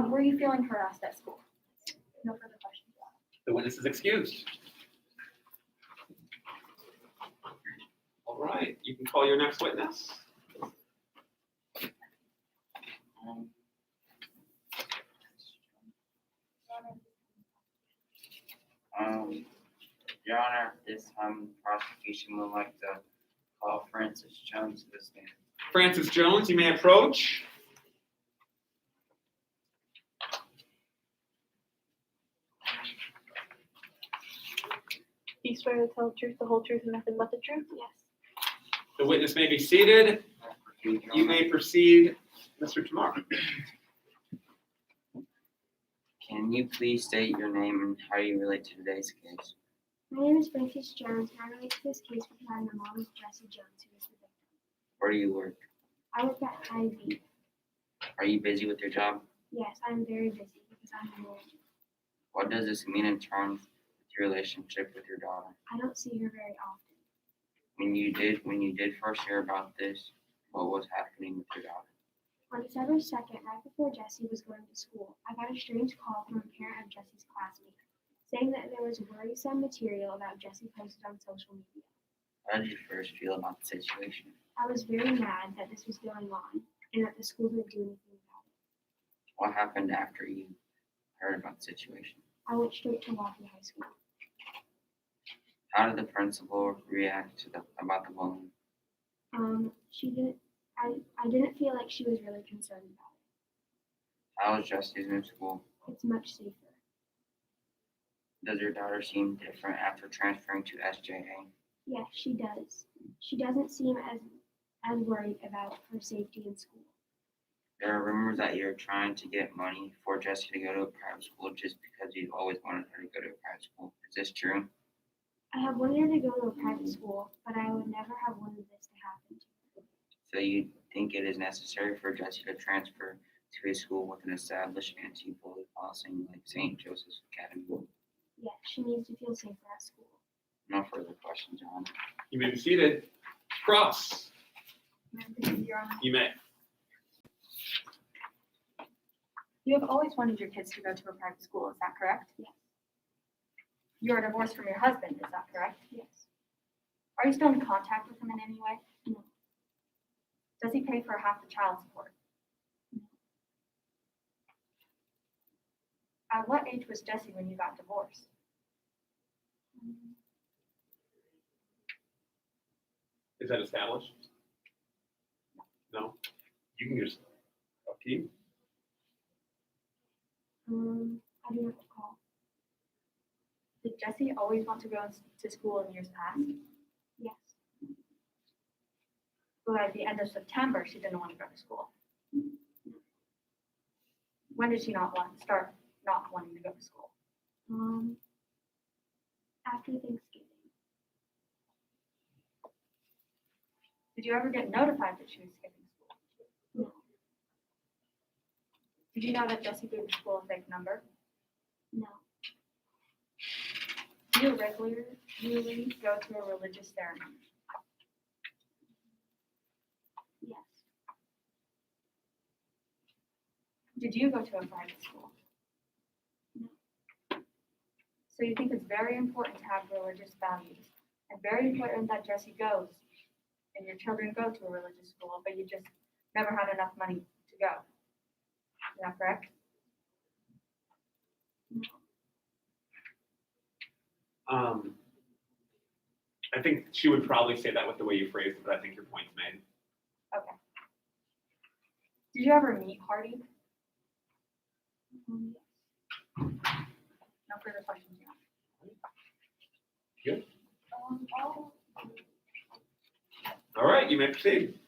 Speaker 13: Were you feeling harassed at school? No further questions.
Speaker 1: The witness is excused. All right, you can call your next witness.
Speaker 2: Your Honor, this prosecution would like to call Francis Jones to the stand.
Speaker 1: Francis Jones, you may approach.
Speaker 12: Do you swear to tell the truth, the whole truth, and nothing but the truth?
Speaker 13: Yes.
Speaker 1: The witness may be seated. You may proceed, Mr. Tamar.
Speaker 2: Can you please state your name and how you relate to today's case?
Speaker 13: My name is Francis Jones, and I relate to this case because my mom is Jessie Jones, who is the victim.
Speaker 2: Where do you work?
Speaker 13: I work at Hy-Vee.
Speaker 2: Are you busy with your job?
Speaker 13: Yes, I'm very busy because I'm a manager.
Speaker 2: What does this mean in terms of your relationship with your daughter?
Speaker 13: I don't see her very often.
Speaker 2: When you did first hear about this, what was happening with your daughter?
Speaker 13: On December 2nd, right before Jessie was going to school, I got a strange call from a parent of Jessie's classmate, saying that there was worrisome material about Jessie posted on social media.
Speaker 2: How did you first feel about the situation?
Speaker 13: I was very mad that this was going on and that the school didn't do anything about it.
Speaker 2: What happened after you heard about the situation?
Speaker 13: I went straight to Milwaukee High School.
Speaker 2: How did the principal react to about the bullying?
Speaker 13: I didn't feel like she was really concerned about it.
Speaker 2: How is Jesse's new school?
Speaker 13: It's much safer.
Speaker 2: Does your daughter seem different after transferring to SJA?
Speaker 13: Yes, she does. She doesn't seem as worried about her safety in school.
Speaker 2: There are rumors that you're trying to get money for Jessie to go to a private school just because you've always wanted her to go to a private school. Is this true?
Speaker 13: I have wanted her to go to a private school, but I would never have wanted this to happen to her.
Speaker 2: So you think it is necessary for Jessie to transfer to a school with an established anti-bully policy like St. Joseph's Academy?
Speaker 13: Yes, she needs to feel safer at school.
Speaker 2: No further questions, John.
Speaker 1: You may be seated. Cross.
Speaker 8: Your Honor.
Speaker 1: You may.
Speaker 8: You have always wanted your kids to go to a private school, is that correct?
Speaker 13: Yes.
Speaker 8: You are divorced from your husband, is that correct?
Speaker 13: Yes.
Speaker 8: Are you still in contact with him in any way?
Speaker 13: No.
Speaker 8: Does he pay for half the child support?
Speaker 13: No.
Speaker 8: At what age was Jessie when you got divorced?
Speaker 1: Is that established? No? You can just, up to you.
Speaker 13: I do not recall.
Speaker 8: Did Jessie always want to go to school in years past?
Speaker 13: Yes.
Speaker 8: But at the end of September, she didn't want to go to school. When did she start not wanting to go to school?
Speaker 13: After Thanksgiving.
Speaker 8: Did you ever get notified that she was skipping school?
Speaker 13: No.
Speaker 8: Did you know that Jessie gave the school a fake number?
Speaker 13: No.
Speaker 8: Do you regularly go to a religious ceremony?
Speaker 13: Yes.
Speaker 8: Did you go to a private school?
Speaker 13: No.
Speaker 8: So you think it's very important to have religious values and very important that Jessie goes and your children go to a religious school, but you just never had enough money to go. Is that correct?
Speaker 1: I think she would probably say that with the way you phrased it, but I think your point's made.
Speaker 8: Okay. Did you ever meet Hardy?
Speaker 13: Yes.
Speaker 8: No further questions.
Speaker 1: Good. All right, you may proceed.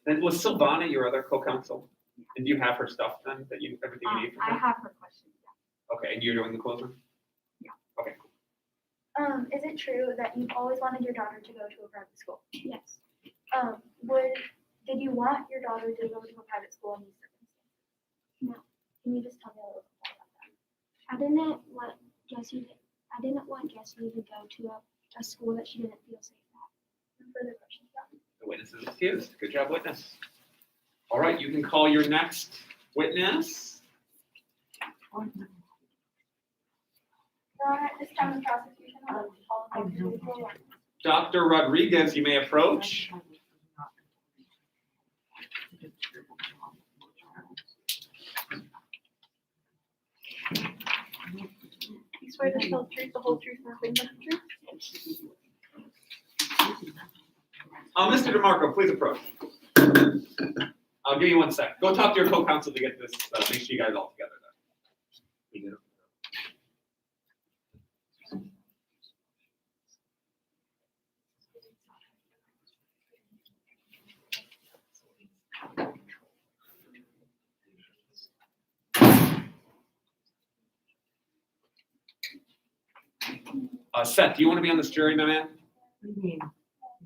Speaker 1: And was Silvana your other co-counsel? And do you have her stuff then, everything you need from
Speaker 8: I
Speaker 1: her?
Speaker 8: have her questions. Yeah.
Speaker 1: Okay, and you're doing the closer?
Speaker 13: Yeah.
Speaker 1: Okay, cool.
Speaker 13: Is it true that you've always wanted your daughter to go to a private school?
Speaker 6: Yes.
Speaker 13: Did you want your daughter to go to a private school in these circumstances?
Speaker 6: No.
Speaker 13: Can you just tell me a little bit more about that?
Speaker 6: I didn't want Jessie to go to a school that she didn't feel safe at.
Speaker 13: And further questions about it?
Speaker 1: The witness is excused. Good job, witness. All right, you can call your next witness.
Speaker 13: Your Honor, at this time the prosecution will call upon the individual witness.
Speaker 1: Dr. Rodriguez, you may approach.
Speaker 12: You swear to tell the truth, the whole truth, nothing but the truth?
Speaker 1: Mr. DeMarco, please approach. I'll give you 1 sec. Go talk to your co-counsel to get this, make sure you guys all together then. Seth, do you want to be on this jury, my man?
Speaker 11: What do you mean?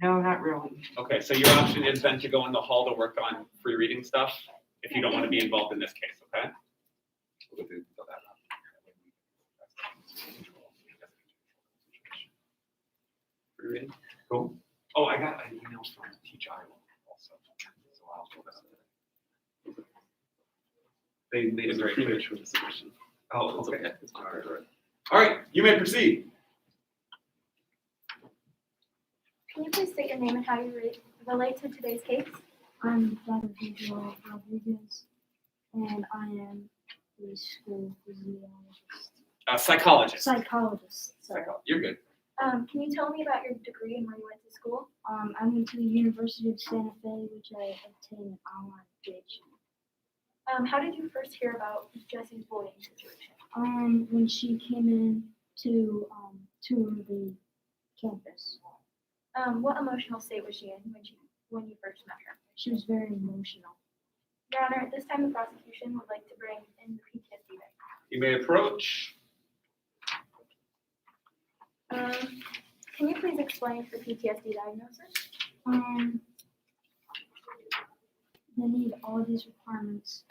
Speaker 11: No, not really.
Speaker 1: Okay, so your option is then to go in the hall to work on free reading stuff, if you don't want to be involved in this case, okay? Free reading, cool. Oh, I got an email from Teach Iowa also, so I'll throw that up there. They made it very clear. Oh, okay. All right, you may proceed.
Speaker 13: Can you please state your name and how you relate to today's case?
Speaker 6: I'm Dr. Pedro Rodriguez, and I am a school physiologist.
Speaker 1: Psychologist.
Speaker 6: Psychologist. Sorry.
Speaker 1: You're good.
Speaker 13: Can you tell me about your degree and where you went to school?
Speaker 6: I went to the University of Santa Fe, which I obtained an online PhD.
Speaker 13: How did you first hear about Jessie's bullying situation?
Speaker 6: When she came in to tour the campus.
Speaker 13: What emotional state was she in when you first met her?
Speaker 6: She was very emotional.
Speaker 13: Your Honor, at this time the prosecution would like to bring in the PTSD witness.
Speaker 1: You may approach.
Speaker 13: Can you please explain the PTSD diagnosis?
Speaker 6: They need all these requirements.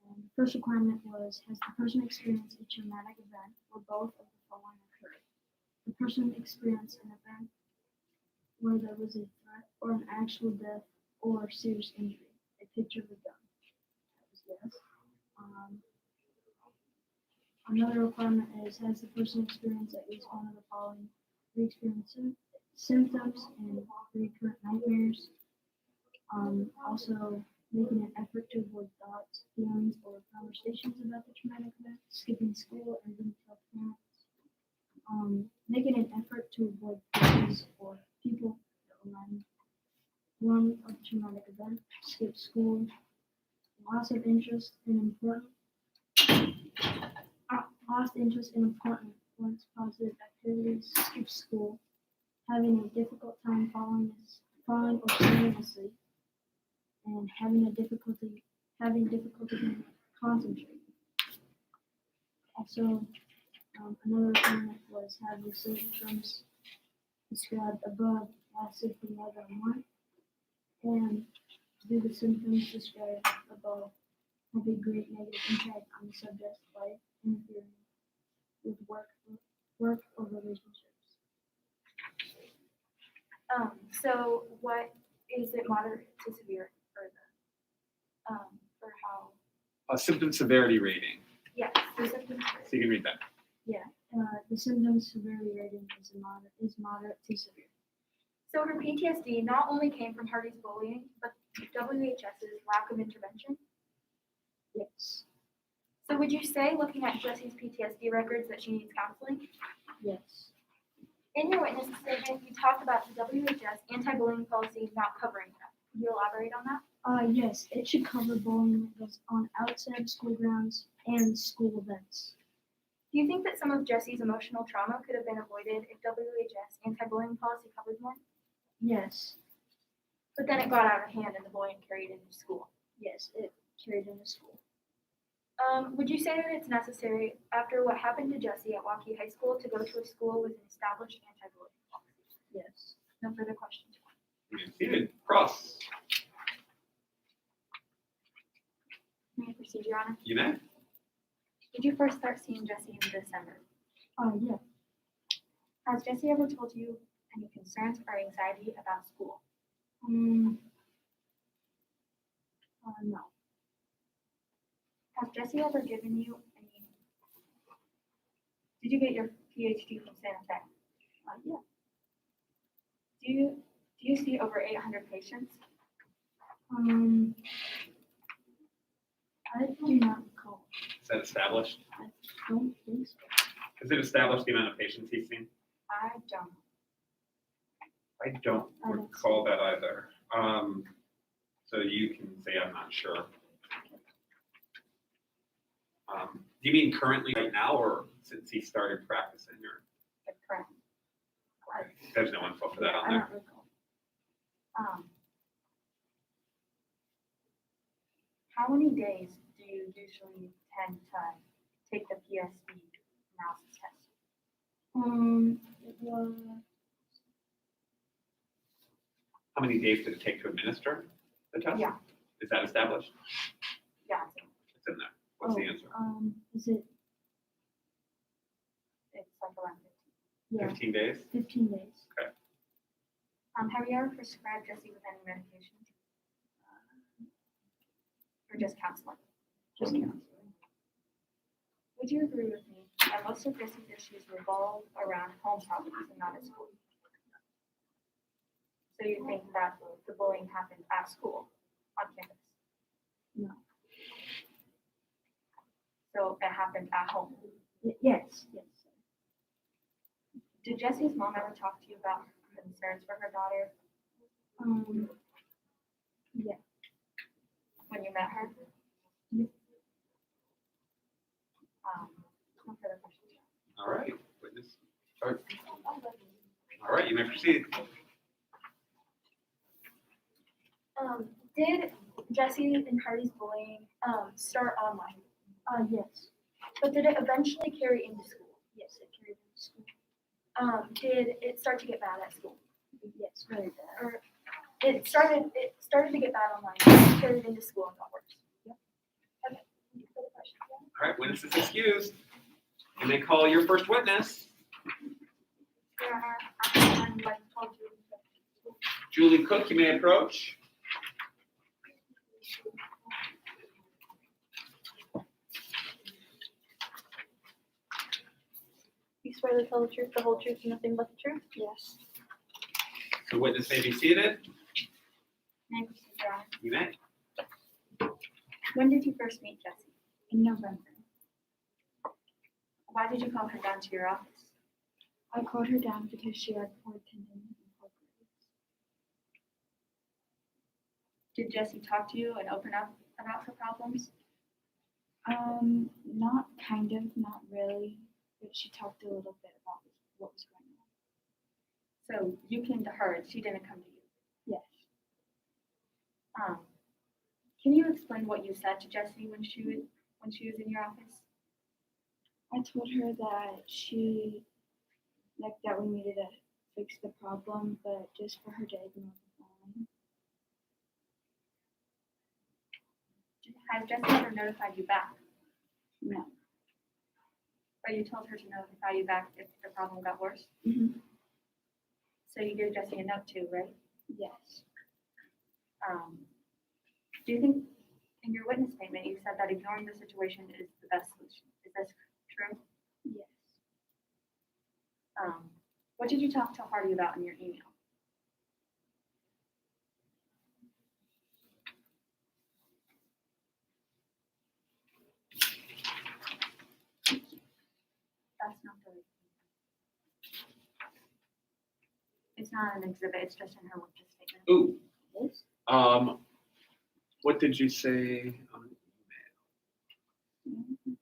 Speaker 6: The first requirement was, has the person experienced a traumatic event or both of the following occurred? The person experienced an event where there was a threat or an actual death or serious injury, a picture of a gun. That was yes. Another requirement is, has the person experienced at least one of the following re-experiencing symptoms and recurrent nightmares? Also, making an effort to avoid thoughts, feelings, or conversations about the traumatic event, skipping school, and being tell parents. Making an effort to avoid places or people that remind one of the traumatic event, skip school, loss of interest in important once positive activities, skip school, having a difficult time falling or staying asleep, and having difficulty concentrating. Also, another requirement was have the symptoms described above lasted for more than a month, and do the symptoms described above have a great negative impact on the subject's life, interfering with work or relationships.
Speaker 13: So what is it, moderate to severe for how?
Speaker 1: A symptom severity rating.
Speaker 13: Yes, the symptoms.
Speaker 1: So you can read that.
Speaker 6: Yeah, the symptoms severity rating is moderate to severe.
Speaker 13: So her PTSD not only came from Hardy's bullying, but WHS's lack of intervention?
Speaker 6: Yes.
Speaker 13: So would you say, looking at Jessie's PTSD records, that she needs counseling?
Speaker 6: Yes.
Speaker 13: In your witness statement, you talked about the WHS anti-bullying policy not covering that. Could you elaborate on that?
Speaker 6: Yes, it should cover bullying that goes on outside school grounds and school events.
Speaker 13: Do you think that some of Jessie's emotional trauma could have been avoided if WHS anti-bullying policy covered more?
Speaker 6: Yes.
Speaker 13: But then it got out of hand and the bullying carried into school.
Speaker 6: Yes, it carried into school.
Speaker 13: Would you say that it's necessary after what happened to Jesse at Milwaukee High School to go to a school with an established anti-bullying policy? Yes. No further questions.
Speaker 1: Seated. Cross.
Speaker 13: May I proceed, Your Honor?
Speaker 1: You may.
Speaker 13: Did you first start seeing Jesse in December? Yeah. Has Jesse ever told you any concerns or anxiety about school? No. Has Jesse ever given you any? Did you get your PhD from Santa Fe? Yeah. Do you see over 800 patients? I do not recall.
Speaker 1: Is that established?
Speaker 13: I don't think so.
Speaker 1: Is it established the amount of patients he's seen?
Speaker 13: I don't.
Speaker 1: I don't
Speaker 13: I don't
Speaker 1: recall that either. So you can say I'm not sure. Do you mean currently right now or since he started practicing or?
Speaker 13: The current.
Speaker 1: There's no info for that on
Speaker 13: I
Speaker 1: there.
Speaker 13: don't recall. How many days do you usually tend to take the PSB analysis test? It was.
Speaker 1: How many days did it take to administer the test?
Speaker 13: Yeah.
Speaker 1: Is that established?
Speaker 13: Yeah.
Speaker 1: It's in there. What's the answer?
Speaker 13: Is it? It's like around 15. Yeah.
Speaker 1: 15 days?
Speaker 13: 15 days.
Speaker 1: Okay.
Speaker 13: Have you ever prescribed Jesse with any medication? Or just counseling? Just counseling. Would you agree with me that most of Jesse's issues revolve around home problems and not at school? So you think that the bullying happened at school, on campus? No. So it happened at home? Yes, yes. Did Jesse's mom ever talk to you about concerns for her daughter? Yeah. When you met her? Yeah. No further questions.
Speaker 1: All right. Witness. All right, you may proceed.
Speaker 13: Did Jesse and Hardy's bullying start online? Yes. But did it eventually carry into school? Yes, it carried into school. Did it start to get bad at school? Yes, very bad. Or it started to get bad online, carried into school and got worse. Yep. Okay. Any further questions?
Speaker 1: All right, witness is excused. You may call your first witness.
Speaker 13: I'm like 12 years old.
Speaker 1: Julie Cook, you may approach.
Speaker 12: You swear to tell the truth, the whole truth, and nothing but the truth?
Speaker 13: Yes.
Speaker 1: The witness may be seated.
Speaker 13: May I proceed, Your Honor?
Speaker 1: You may.
Speaker 13: When did you first meet Jessie? In November.
Speaker 4: Why did you call her down to your office?
Speaker 13: I called her down because she had poor attendance and poor grades.
Speaker 4: Did Jessie talk to you and open up about her problems?
Speaker 13: Not kind of, not really, but she talked a little bit about what was going on.
Speaker 4: So you came to her and she didn't come to you?
Speaker 13: Yes.
Speaker 4: Can you explain what you said to Jessie when she was in your office?
Speaker 13: I told her that that we needed to fix the problem, but just for her to ignore the phone.
Speaker 4: Has Jessie ever notified you back?
Speaker 13: No.
Speaker 4: But you told her to notify you back if the problem got worse?
Speaker 13: Mm-hmm.
Speaker 4: So you gave Jessie a note too, right?
Speaker 13: Yes.
Speaker 4: Do you think in your witness statement you said that ignoring the situation is the best solution? Is this true?
Speaker 13: Yes.
Speaker 4: What did you talk to Hardy about in your email? That's not the. It's not an exhibit, it's just in her witness statement.
Speaker 1: Ooh.
Speaker 13: Yes.
Speaker 1: What did you say on email?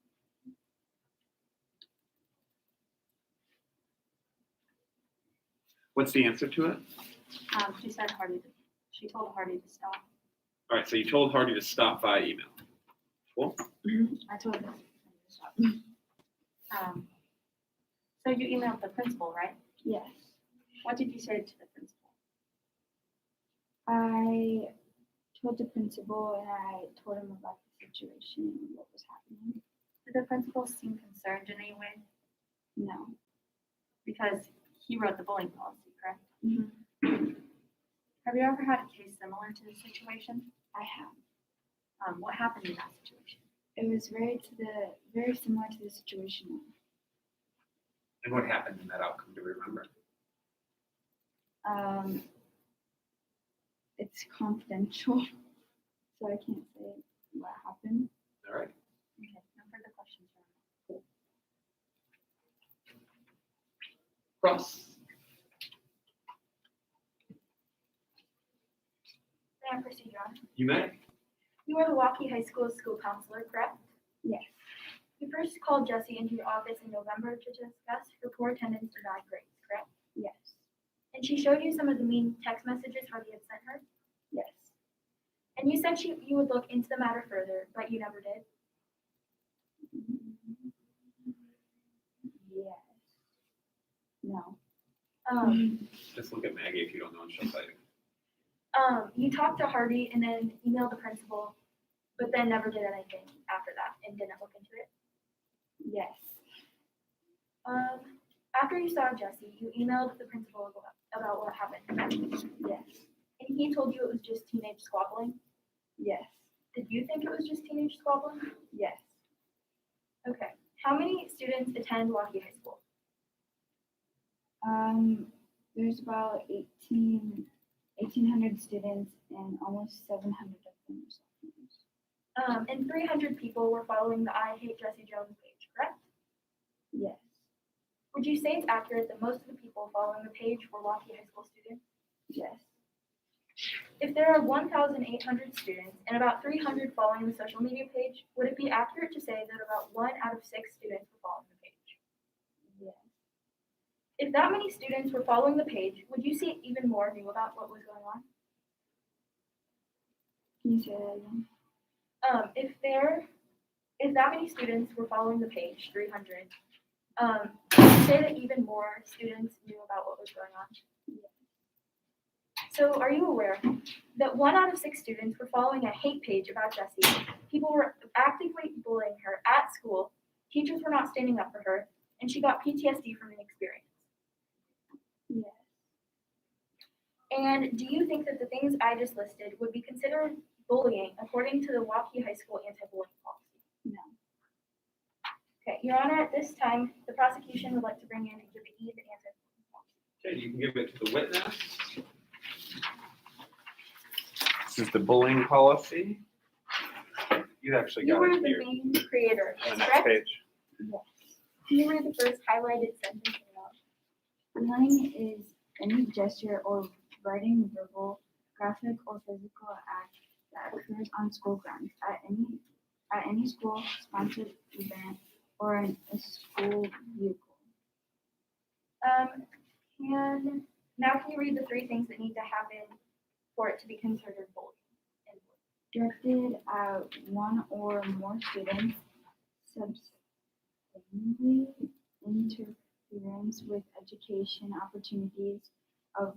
Speaker 1: What's the answer to it?
Speaker 4: She told Hardy to stop.
Speaker 1: All right, so you told Hardy to stop via email.
Speaker 10: I told them. So you emailed the principal, right?
Speaker 6: Yes.
Speaker 10: What did you say to the principal?
Speaker 6: I told the principal and I told him about the situation and what was happening.
Speaker 10: Did the principal seem concerned in any way?
Speaker 6: No.
Speaker 10: Because he wrote the bullying policy, correct?
Speaker 6: Mm-hmm.
Speaker 10: Have you ever had a case similar to this situation?
Speaker 6: I have.
Speaker 10: What happened in that situation?
Speaker 6: It was very similar to the situation.
Speaker 1: And what happened in that outcome? Do we remember?
Speaker 6: It's confidential, so I can't say what happened.
Speaker 1: All right.
Speaker 10: Okay, no further questions.
Speaker 1: Ross.
Speaker 13: May I proceed, John?
Speaker 1: You may.
Speaker 13: You are the Milwaukee High School school counselor, correct?
Speaker 6: Yes.
Speaker 13: You first called Jessie into your office in November to discuss her poor attendance and bad grades, correct?
Speaker 6: Yes.
Speaker 13: And she showed you some of the mean text messages Harvey had sent her?
Speaker 6: Yes.
Speaker 13: And you said you would look into the matter further, but you never did?
Speaker 6: Yes. No.
Speaker 1: Just look at Maggie if you don't know and she'll tell you.
Speaker 13: You talked to Harvey and then emailed the principal, but then never did anything after that and didn't look into it?
Speaker 6: Yes.
Speaker 13: After you saw Jessie, you emailed the principal about what happened.
Speaker 6: Yes.
Speaker 13: And he told you it was just teenage squabbling?
Speaker 6: Yes.
Speaker 13: Did you think it was just teenage squabbling?
Speaker 6: Yes.
Speaker 13: Okay. How many students attend Milwaukee High School?
Speaker 6: There's about 1,800 students and almost 700 of them are sophomores.
Speaker 13: And 300 people were following the I Hate Jessie Jones page, correct?
Speaker 6: Yes.
Speaker 13: Would you say it's accurate that most of the people following the page were Milwaukee High School students?
Speaker 6: Yes.
Speaker 13: If there are 1,800 students and about 300 following the social media page, would it be accurate to say that about 1 out of 6 students were following the page?
Speaker 6: Yes.
Speaker 13: If that many students were following the page, would you see even more knew about what was going on?
Speaker 6: Can you say that again?
Speaker 13: If that many students were following the page, 300, would you say that even more students knew about what was going on?
Speaker 6: Yes.
Speaker 13: So are you aware that 1 out of 6 students were following a hate page about Jessie? People were actively bullying her at school, teachers were not standing up for her, and she got PTSD from the experience.
Speaker 6: Yes.
Speaker 13: And do you think that the things I just listed would be considered bullying according to the Milwaukee High School anti-bullying policy?
Speaker 6: No.
Speaker 13: Okay, Your Honor, at this time, the prosecution would like to bring in Exhibit E, the anti-bullying policy.
Speaker 1: Okay, you can give it to the witness. This is the bullying policy. You actually
Speaker 13: You
Speaker 1: got
Speaker 13: were
Speaker 1: it
Speaker 13: the
Speaker 1: here
Speaker 13: main creator,
Speaker 1: on the
Speaker 13: is
Speaker 1: next
Speaker 13: correct?
Speaker 1: page.
Speaker 6: Yes.
Speaker 13: Can you read the first highlighted sentence aloud?
Speaker 6: Bullying is any gesture or writing, verbal, graphic, or physical act that occurs on school grounds at any school-sponsored event or in a school vehicle.
Speaker 13: Now can you read the 3 things that need to happen for it to be considered bullying?
Speaker 6: Directed at one or more students, substantially interference with education opportunities of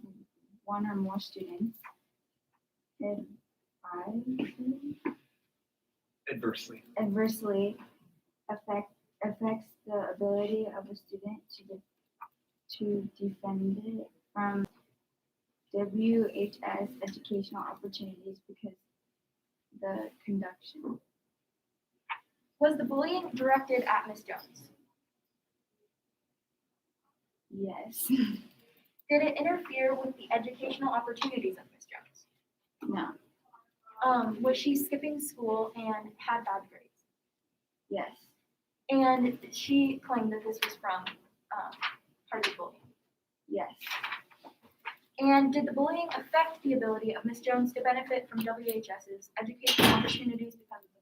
Speaker 6: one or more students, adversely affects the ability of a student to defend it from WHS educational opportunities because the conduction.
Speaker 13: Was the bullying directed at Ms. Jones?
Speaker 6: Yes.
Speaker 13: Did it interfere with the educational opportunities of Ms. Jones?
Speaker 6: No.
Speaker 13: Was she skipping school and had bad grades?
Speaker 6: Yes.
Speaker 13: And she claimed that this was from Harvey bullying.
Speaker 6: Yes.
Speaker 13: And did the bullying affect the ability of Ms. Jones to benefit from WHS's educational opportunities because of the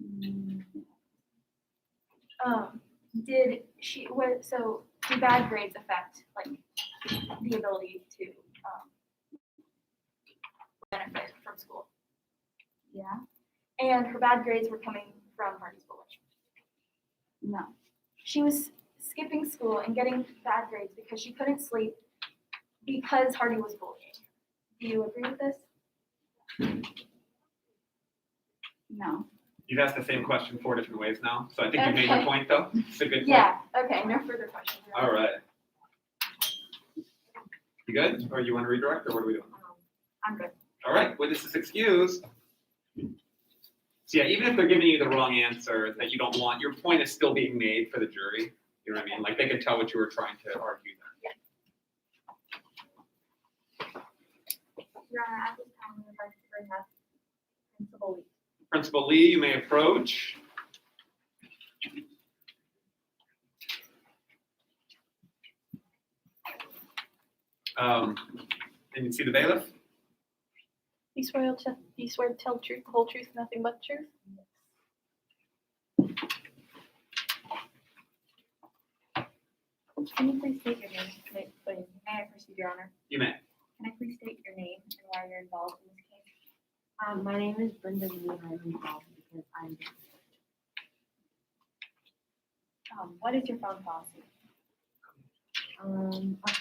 Speaker 13: content? Do bad grades affect the ability to benefit from school? Yeah. And her bad grades were coming from Hardy's bullying. No. She was skipping school and getting bad grades because she couldn't sleep because Hardy was bullying. Do you agree with this? No.
Speaker 1: You've asked the same question 4 different ways now, so I think you made your
Speaker 13: Okay.
Speaker 1: point though. It's a good point.
Speaker 13: Yeah, okay, no further questions.
Speaker 1: All right. You good? Or you want to redirect, or what are we doing?
Speaker 13: I'm good.
Speaker 1: All right, witness is excused. So yeah, even if they're giving you the wrong answer that you don't want, your point is still being made for the jury. You know what I mean? Like they can tell what you were trying to argue there.
Speaker 13: Your Honor, at this time, we would like to bring up Principal Lee.
Speaker 1: Principal Lee, you may approach. And you see the bailiff?
Speaker 12: You swear to tell the truth, the whole truth, nothing but the truth?
Speaker 8: Can you please state your name, please? May I proceed, Your Honor?
Speaker 1: You may.
Speaker 8: Can I please state your name and why you're involved in this case?
Speaker 14: My name is Brenda Lee, and I'm involved because I'm.
Speaker 8: What is your phone policy?
Speaker 14: Our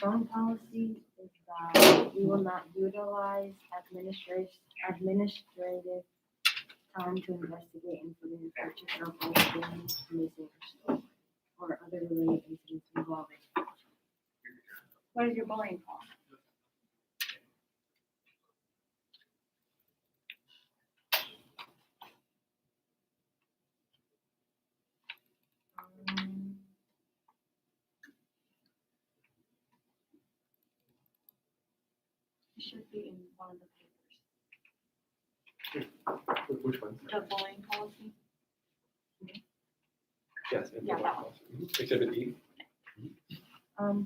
Speaker 14: phone policy is that we will not utilize administrative time to investigate incidents such as cell phone scams, missing or other related incidents involving.
Speaker 8: What is your bullying policy? It should be in one of the papers.
Speaker 1: Which one?
Speaker 8: The bullying policy.
Speaker 1: Yes.
Speaker 8: Yeah, that one.
Speaker 1: Exhibit E.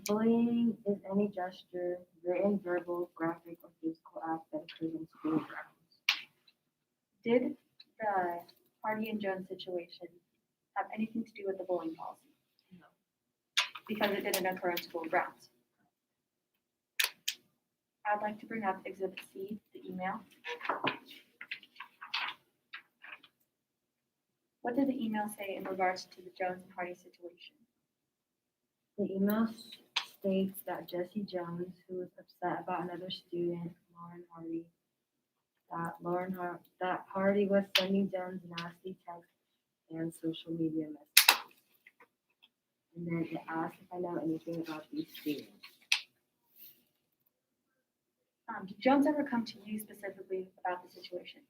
Speaker 14: Bullying is any gesture, written, verbal, graphic, or physical act that occurs in school grounds.
Speaker 8: Did the Hardy and Jones situation have anything to do with the bullying policy?
Speaker 14: No.
Speaker 8: Because it didn't occur in school grounds. I'd like to bring up Exhibit C, the email. What did the email say in regards to the Jones and Hardy situation?
Speaker 14: The email states that Jesse Jones, who was upset about another student, Lauren Hardy, that Hardy was sending Jones nasty texts and social media messages. And then it asked if I know anything about these students.
Speaker 8: Did Jones ever come to you specifically about the situation?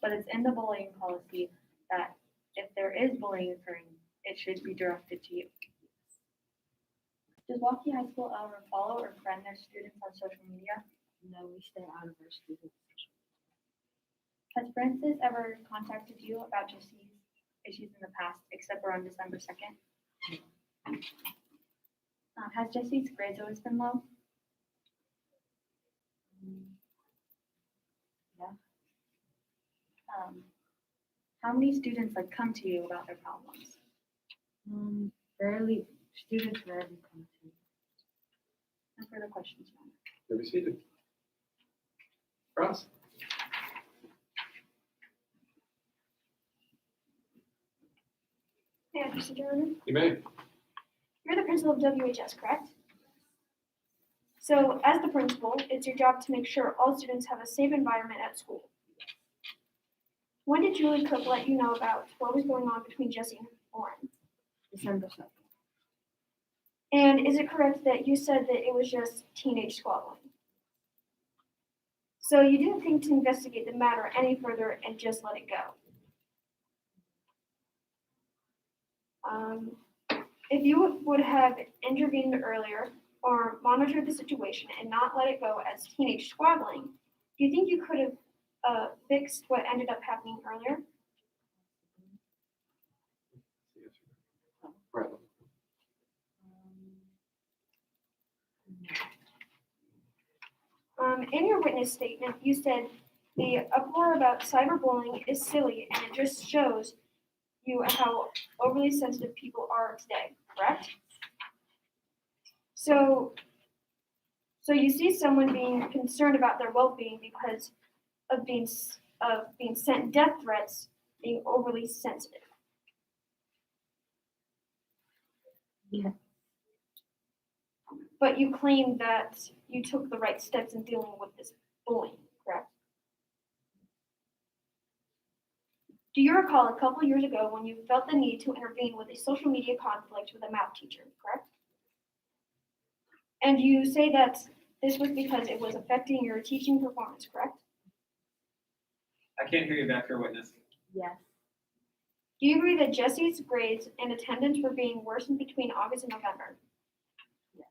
Speaker 8: But it's in the bullying policy that if there is bullying occurring, it should be directed to you. Does Milwaukee High School ever follow or friend their students on social media?
Speaker 14: No, we stay out of our students' social media.
Speaker 8: Has Francis ever contacted you about Jesse's issues in the past, except for on December 2nd? Has Jesse's grades always been low?
Speaker 14: Yeah.
Speaker 8: How many students come to you about their problems?
Speaker 14: Students rarely come to me.
Speaker 8: No further questions, Your Honor.
Speaker 1: You'll be seated. Ross?
Speaker 13: May I proceed, Your Honor?
Speaker 1: You may.
Speaker 13: You're the principal of WHS, correct? So, as the principal, it's your job to make sure all students have a safe environment at school. When did Julie Cook let you know about what was going on between Jesse and Lauren?
Speaker 14: December 2nd.
Speaker 13: And is it correct that you said that it was just teenage squabbling? So you didn't think to investigate the matter any further and just let it go? If you would have intervened earlier or monitored the situation and not let it go as teenage squabbling, do you think you could have fixed what ended up happening earlier?
Speaker 1: Right.
Speaker 13: In your witness statement, you said the uproar about cyberbullying is silly and it just shows you how overly sensitive people are today, correct? So you see someone being concerned about their well-being because of being of being sent death threats being overly sensitive.
Speaker 14: Yeah.
Speaker 13: But you claim that you took the right steps in dealing with this bullying, correct? Do you recall a couple years ago when you felt the need to intervene with a social media conflict with a math teacher, correct? And you say that this was because it was affecting your teaching performance, correct?
Speaker 1: I can't hear you back here, witness.
Speaker 14: Yes.
Speaker 13: Do you agree that Jesse's grades and attendance were being worsened between August and November?
Speaker 14: Yes.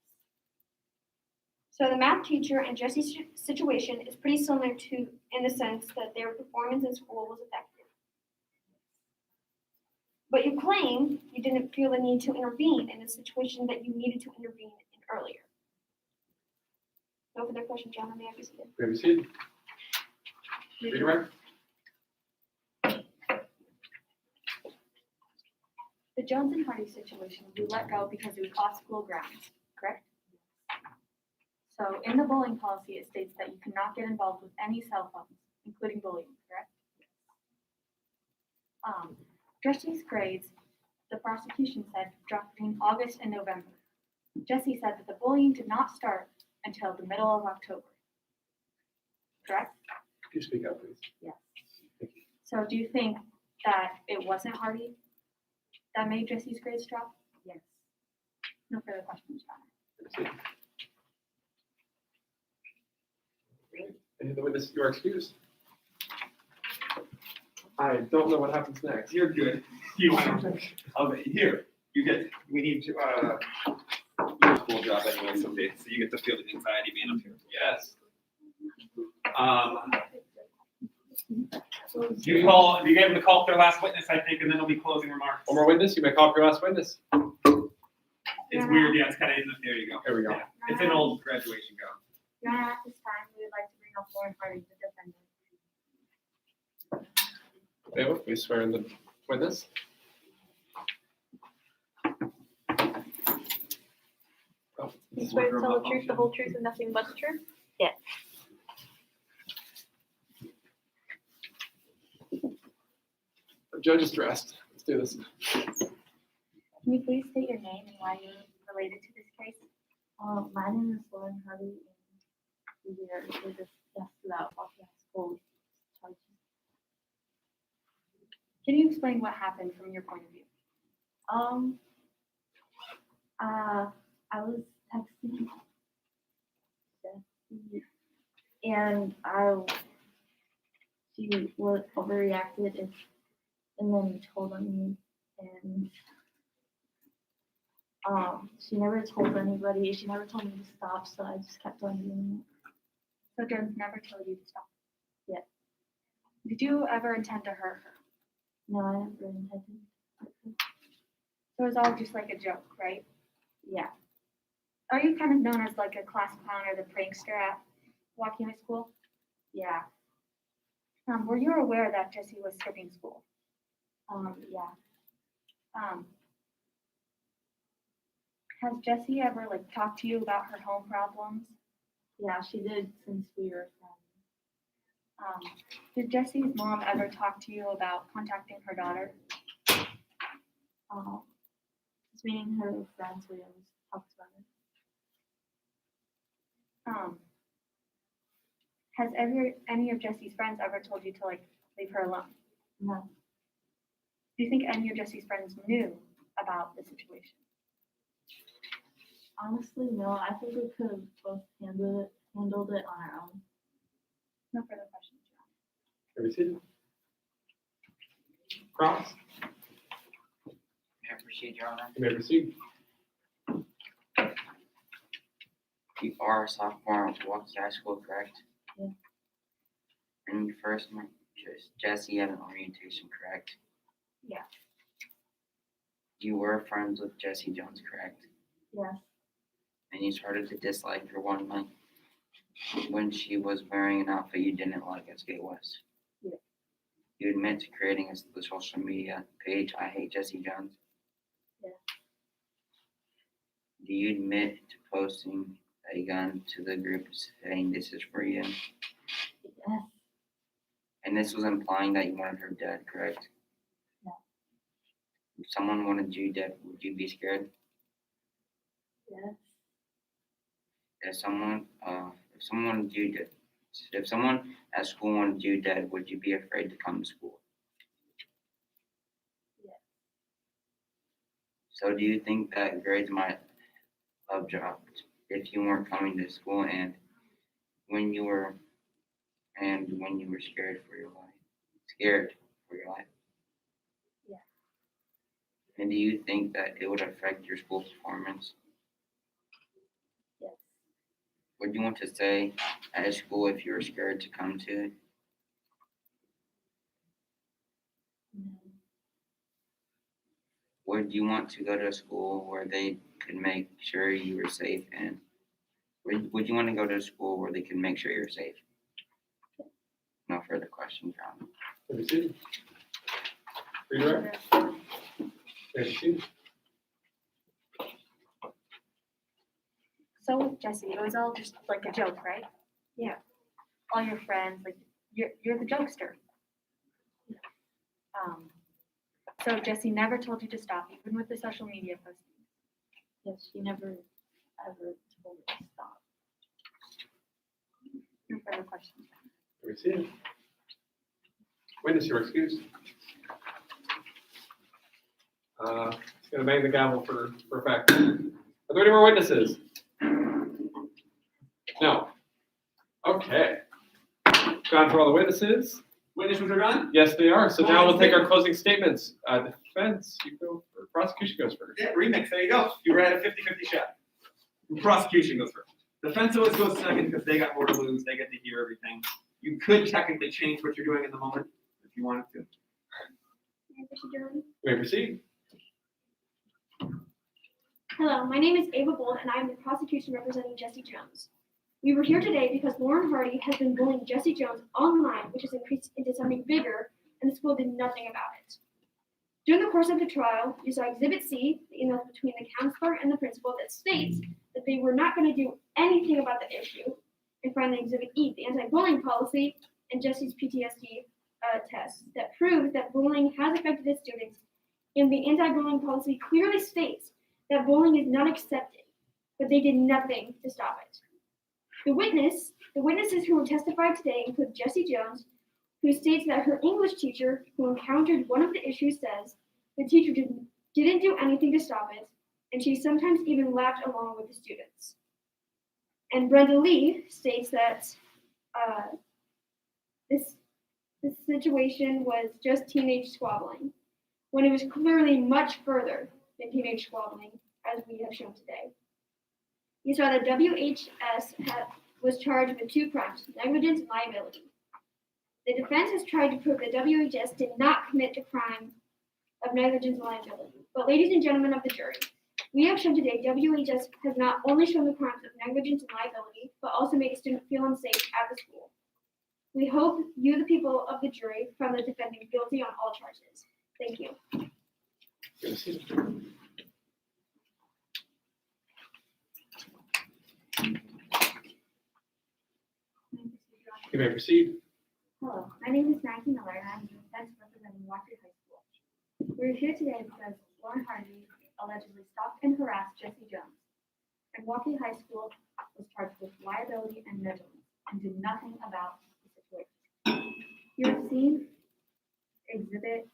Speaker 13: So the math teacher and Jesse's situation is pretty similar to, in the sense that their performance in school was affected. But you claim you didn't feel the need to intervene in a situation that you needed to intervene in earlier. No further questions, John, may I be seated?
Speaker 1: May I be seated? Read your right.
Speaker 8: The Jones and Hardy situation, you let go because it was off school grounds, correct? So in the bullying policy, it states that you cannot get involved with any cell phones, including bullying, correct? Jesse's grades, the prosecution said, dropped between August and November. Jesse said that the bullying did not start until the middle of October, correct?
Speaker 1: Could you speak up, please?
Speaker 8: Yes. So do you think that it wasn't Hardy that made Jesse's grades drop?
Speaker 14: Yes.
Speaker 8: No further questions, Your Honor.
Speaker 15: Any of the witnesses, you are excused. I don't know what happens next.
Speaker 1: You're good. You want to? Here, you get. We need to. You do a cool job anyway, someday, so you get to feel the anxiety being up here. Yes. You gave them the call for their last witness, I think, and then it'll be closing remarks.
Speaker 15: One more witness, you may call for your last witness.
Speaker 1: It's weird, yeah, it's kind of in the, there you go.
Speaker 15: There we go.
Speaker 1: Yeah. It's an old graduation gown.
Speaker 6: Your Honor, at this time, we would like to bring up Lauren Hardy, the defendant.
Speaker 15: Ava, please swear in the witness. Oh,
Speaker 12: You swear to tell the truth, the whole truth, and nothing but the truth?
Speaker 14: Yes.
Speaker 15: the judge is dressed. Let's do this.
Speaker 6: Can you please state your name and why you're related to this case?
Speaker 14: My name is Lauren Hardy, and we are just about Milwaukee High School charges.
Speaker 8: Can you explain what happened from your point of view?
Speaker 14: I was texting Jessie, and she was overreacted and then told on me, and she never told anybody. She never told me to stop, so I just kept on doing it.
Speaker 8: So Jones never told you to stop?
Speaker 14: Yeah.
Speaker 8: Did you ever intend to hurt her?
Speaker 14: No, I never intended.
Speaker 8: So it was all just like a joke, right?
Speaker 14: Yeah.
Speaker 8: Are you kind of known as like a class clown or the prankster at Milwaukee High School?
Speaker 14: Yeah.
Speaker 8: Were you aware that Jessie was skipping school?
Speaker 14: Yeah.
Speaker 8: Has Jessie ever like talked to you about her home problems?
Speaker 14: Yeah, she did since we were friends.
Speaker 8: Did Jessie's mom ever talk to you about contacting her daughter?
Speaker 14: Just meeting her friends, we always talked about it.
Speaker 8: Has any of Jessie's friends ever told you to like leave her alone?
Speaker 14: No.
Speaker 8: Do you think any of Jessie's friends knew about the situation?
Speaker 14: Honestly, no. I think we could have both handled it on our own.
Speaker 8: No further questions, John.
Speaker 15: May we see? Cross,
Speaker 5: May I proceed, Your Honor?
Speaker 15: you may proceed.
Speaker 16: You are a sophomore at Milwaukee High School, correct?
Speaker 14: Yeah.
Speaker 16: And you first met Jessie at an orientation, correct?
Speaker 8: Yeah.
Speaker 16: You were friends with Jessie Jones, correct?
Speaker 14: Yes.
Speaker 16: And you started to dislike her one night when she was wearing an outfit you didn't like as Gay West.
Speaker 14: Yeah.
Speaker 16: You admit to creating the social media page, I Hate Jessie Jones?
Speaker 14: Yeah.
Speaker 16: Do you admit to posting a gun to the group saying this is for you?
Speaker 14: Yes.
Speaker 16: And this was implying that you wanted her dead, correct?
Speaker 6: No.
Speaker 16: If someone wanted you dead, would you be scared?
Speaker 6: Yes.
Speaker 16: If someone wanted you dead, if someone at school wanted you dead, would you be afraid to come to school?
Speaker 6: Yes.
Speaker 16: So do you think that grades might have dropped if you weren't coming to school and when you were scared for your life?
Speaker 6: Yeah.
Speaker 16: And do you think that it would affect your school performance?
Speaker 6: Yes.
Speaker 16: Would you want to stay at school if you were scared to come to it?
Speaker 6: No.
Speaker 16: Would you want to go to a school where they could make sure you were safe? And would you want to go to a school where they can make sure you're safe? No further questions, John.
Speaker 15: Have you seen? Redirect? Have you seen?
Speaker 8: So with Jesse, it was all just like a joke, right?
Speaker 3: Yeah.
Speaker 8: All your friends, like you're the jokester. So Jesse never told you to stop, even with the social media postings.
Speaker 6: Yes, she never ever told me to stop.
Speaker 8: No further questions.
Speaker 15: Have you seen? Witness your excuse. Just gonna bang the gavel for a fact. Are there any more witnesses? No. Okay. Gone through all the witnesses.
Speaker 1: Witnesses are done?
Speaker 15: Yes, they are. So now we'll take our closing statements. Defense, you go, or prosecution goes first.
Speaker 1: Yeah, remix, there you go. You were at a 50-50 shot. Prosecution goes first. Defense always goes second because they got more to lose, they get to hear everything. You could technically change what you're doing in the moment if you wanted to.
Speaker 15: You may proceed.
Speaker 13: Hello, my name is Ava Bold, and I am the prosecution representing Jesse Jones. We were here today because Lauren Hardy has been bullying Jesse Jones online, which has increased into something bigger, and the school did nothing about it. During the course of the trial, you saw Exhibit C, the email between the counselor and the principal that states that they were not going to do anything about the issue, and finally Exhibit E, the anti-bullying policy, and Jesse's PTSD test that proves that bullying has affected his students, and the anti-bullying policy clearly states that bullying is not accepted, but they did nothing to stop it. The witnesses who will testify today include Jesse Jones, who states that her English teacher, who encountered one of the issues, says the teacher didn't do anything to stop it, and she sometimes even laughed along with the students. And Brenda Lee states that this situation was just teenage squabbling, when it was clearly much further than teenage squabbling, as we have shown today. You saw that WHS was charged with 2 crimes, negligence and liability. The defense has tried to prove that WHS did not commit the crime of negligence and liability. But ladies and gentlemen of the jury, we have shown today WHS has not only shown the crimes of negligence and liability, but also made a student feel unsafe at the school. We hope you, the people of the jury, found the defendant guilty on all charges. Thank you.
Speaker 15: You may proceed.
Speaker 13: Hello, my name is Maggie Miller, and I'm the defense representing Milwaukee High School. We're here today because Lauren Hardy allegedly stalked and harassed Jesse Jones. And Milwaukee High School was charged with liability and negligence and did nothing about the situation. You have seen Exhibit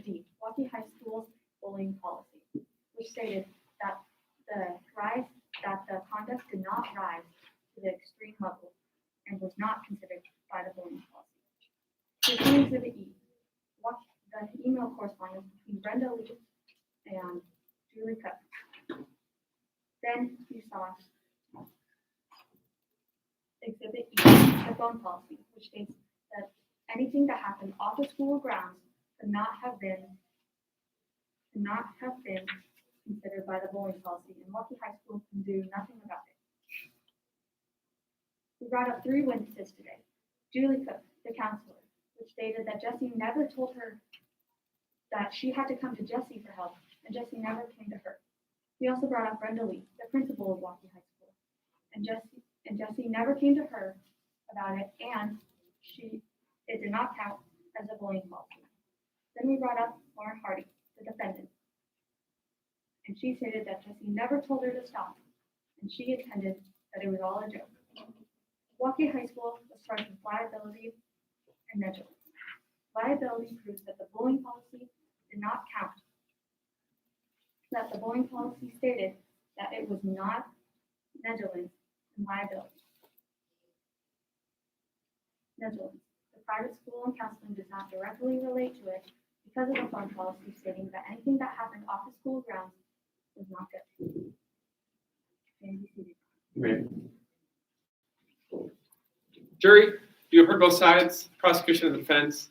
Speaker 13: D, Milwaukee High School's bullying policy, which stated that the conduct did not rise to the extreme level and was not considered by the bullying policy. Within Exhibit E, the email correspondence between Brenda Lee and Julie Cook. Then you saw Exhibit E, the phone policy, which states that anything that happened off the school grounds could not have been considered by the bullying policy, and Milwaukee High School can do nothing about it. We brought up 3 witnesses today. Julie Cook, the counselor, which stated that Jesse never told her that she had to come to Jesse for help, and Jesse never came to her. We also brought up Brenda Lee, the principal of Milwaukee High School, and Jesse never came to her
Speaker 6: about it, and it did not count as a bullying policy. Then we brought up Lauren Hardy, the defendant, and she stated that Jesse never told her to stop, and she intended that it was all a joke. Milwaukee High School was charged with liability and negligence. Liability proves that the bullying policy did not count, that the bullying policy stated that it was not negligence and liability. Negligence. The private school and counseling does not directly relate to it because of the fund policy stating that anything that happened off the school grounds is not good. Can be seated.
Speaker 15: Great. Jury, you have heard both sides, prosecution and defense.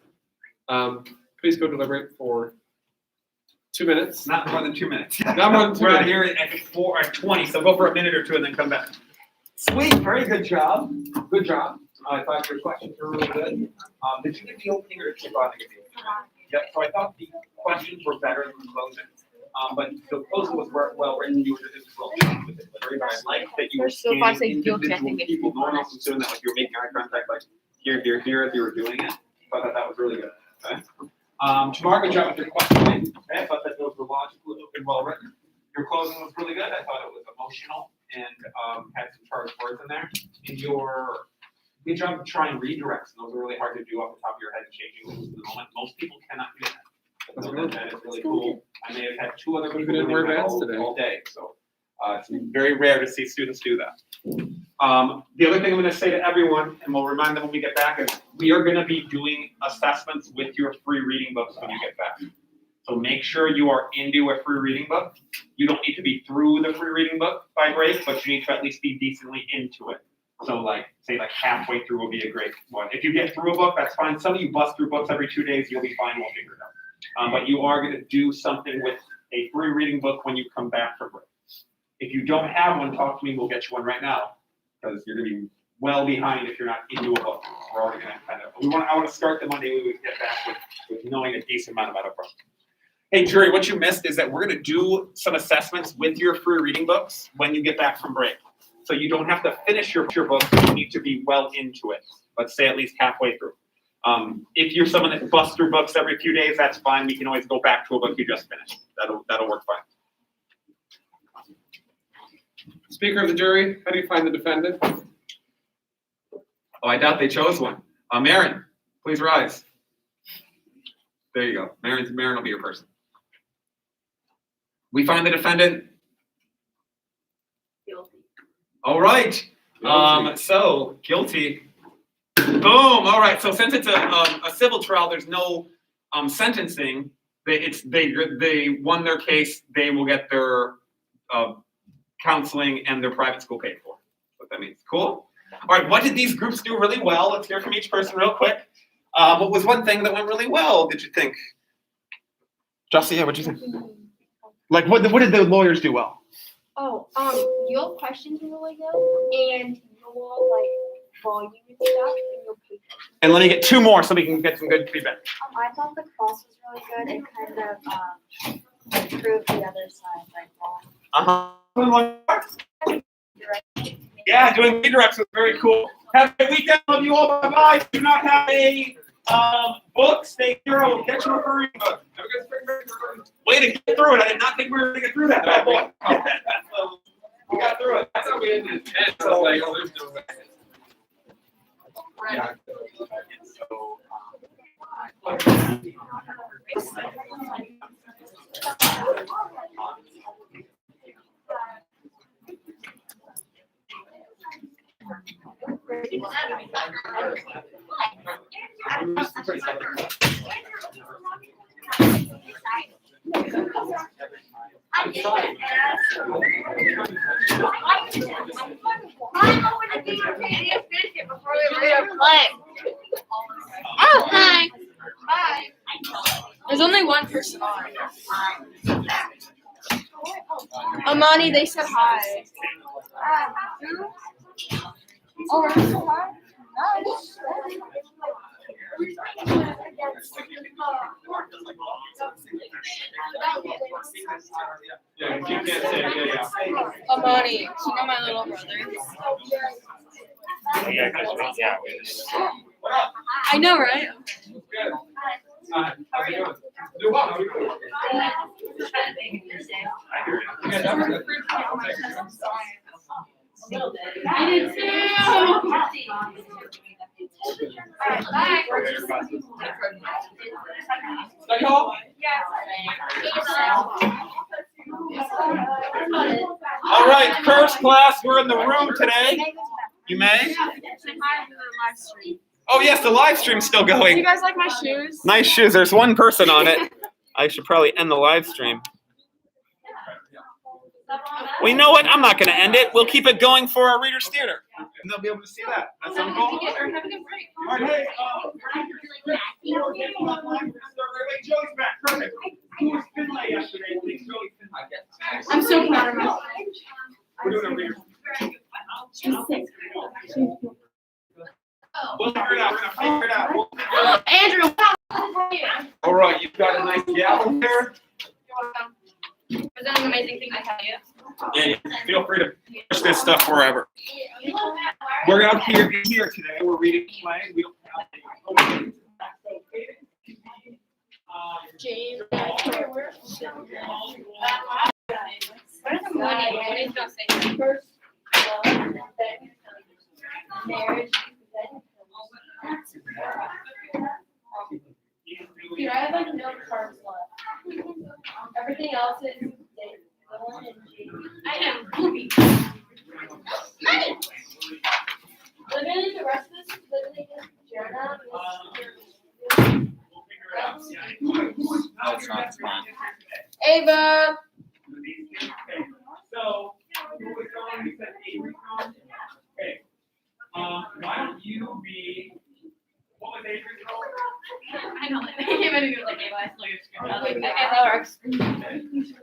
Speaker 15: Please go deliberate for 2 minutes.
Speaker 1: Not more than 2 minutes.
Speaker 15: Not more than 2
Speaker 1: We're out
Speaker 15: minutes.
Speaker 1: here at 20, so go for a minute or two and then come back. Sweet, very good job. Good job. I thought your questions were really good. Did you get the opening or did you bother get the opening? Yep, so I thought the questions were better than the closing. But the closing was well written. You were just well with the delivery, but I like that you were
Speaker 11: So if I say
Speaker 1: scanning
Speaker 11: guilty, I
Speaker 1: individual
Speaker 11: think it's
Speaker 1: people. No one else was doing that. Like you were making eye contact, like here, here, here, as you were doing it. So I thought that was really good. Okay. Tamar, good job with your questioning. Okay, I thought that those were logical and well written. Your closing was really good. I thought it was emotional and had some charged words in there. And your good job of trying redirects. And those are really hard to do off the top of your head, changing things in the moment. Most people cannot do that. So that is really cool. I may have had 2 other people
Speaker 15: Even in
Speaker 1: doing
Speaker 15: more
Speaker 1: that
Speaker 15: advanced today.
Speaker 1: all day. So it's very rare to see students do that. The other thing I'm going to say to everyone, and we'll remind them when we get back, is we are going to be doing assessments with your free reading books when you get back. So make sure you are into a free reading book. You don't need to be through the free reading book by break, but you need to at least be decently into it. So say halfway through will be a great one. If you get through a book, that's fine. Some of you bust through books every 2 days, you'll be fine, we'll figure it out. But you are going to do something with a free reading book when you come back from break. If you don't have one, talk to me, we'll get you one right now, because you're going to be well behind if you're not into a book. We're already going to I want to start the Monday we would get back with knowing a decent amount about a book. Hey, jury, what you missed is that we're going to do some assessments with your free reading books when you get back from break. So you don't have to finish your book, you need to be well into it. Let's say at least halfway through. If you're someone that busts through books every few days, that's fine. We can always go back to a book you just finished. That'll work fine.
Speaker 15: Speaker of the jury, how do you find the defendant?
Speaker 1: Oh, I doubt they chose one. Marin, please rise. There you go. Marin will be your person. We find the defendant
Speaker 12: Guilty.
Speaker 1: All right. So guilty. Boom. All right. So since it's a civil trial, there's no sentencing. They won their case. They will get their counseling and their private school paid for. What that means. Cool. All right. What did these groups do really well? Let's hear from each person real quick. What was one thing that went really well? Did you think? Jossie, what did you think? Like what did the lawyers do well?
Speaker 13: Oh, your questions were really good, and your volume and stuff, and your paper.
Speaker 1: And let me get 2 more so we can get some good feedback.
Speaker 13: I thought the cross was really good. It kind of improved the other side,
Speaker 1: Yeah, doing redirects was very cool. Have a great weekend. Love you all. Bye-bye. Do not have a book. Stay here. We'll get you a free book. Way to get through it. I did not think we were going to get through that bad boy. So, we got through it. That's how we ended it. It's like, oh, there's no way. Yeah. So,
Speaker 12: Oh, hi. Bye. There's only one person on. Amani, they said hi.
Speaker 10: Oh, hi. Nice.
Speaker 1: Yeah, you can't say, yeah.
Speaker 12: Amani, you know my little brother.
Speaker 7: Yeah, because yeah, we just.
Speaker 10: I know, right?
Speaker 15: Good. How are you doing? Do well. How are you doing?
Speaker 7: I hear you.
Speaker 15: Yeah, definitely. I'll take it.
Speaker 10: I did
Speaker 15: Study hall? All right, first class, we're in the room today. You may. Oh, yes, the live stream's still
Speaker 10: Do you
Speaker 15: going.
Speaker 10: guys like my shoes?
Speaker 15: Nice shoes. There's one person on it. I should probably end the live stream. Well, you know what? I'm not going to end it. We'll keep it going for our Reader's Theater. And they'll be able to see that. That sound cool? All right, hey, Joey's back. Perfect. Who was Finlay yesterday? Please, Joey Finlay.
Speaker 10: I'm so proud of myself.
Speaker 15: We're doing a Reader's Theater. We'll figure it out. We're going to figure it out.
Speaker 10: Andrew,
Speaker 15: All right, you've got a nice gavel there.
Speaker 4: Was that an amazing thing I tell you?
Speaker 15: Yeah, feel free to push this stuff wherever. We're out here today. We're reading a play. We don't have
Speaker 10: James.
Speaker 4: First,
Speaker 10: Marriage. Dude, I have like no carbs left. Everything else is Dylan and G. I am poopy. Literally, the rest of this is literally just Jenna.
Speaker 16: That's fine.
Speaker 10: Ava.
Speaker 15: So, who was on? You said Avery's on? Okay. Why don't you be, what was Avery's role?
Speaker 4: I know, like, I came in and you were like, hey, last look at your screen. I was like, okay,
Speaker 10: Okay,
Speaker 4: that works.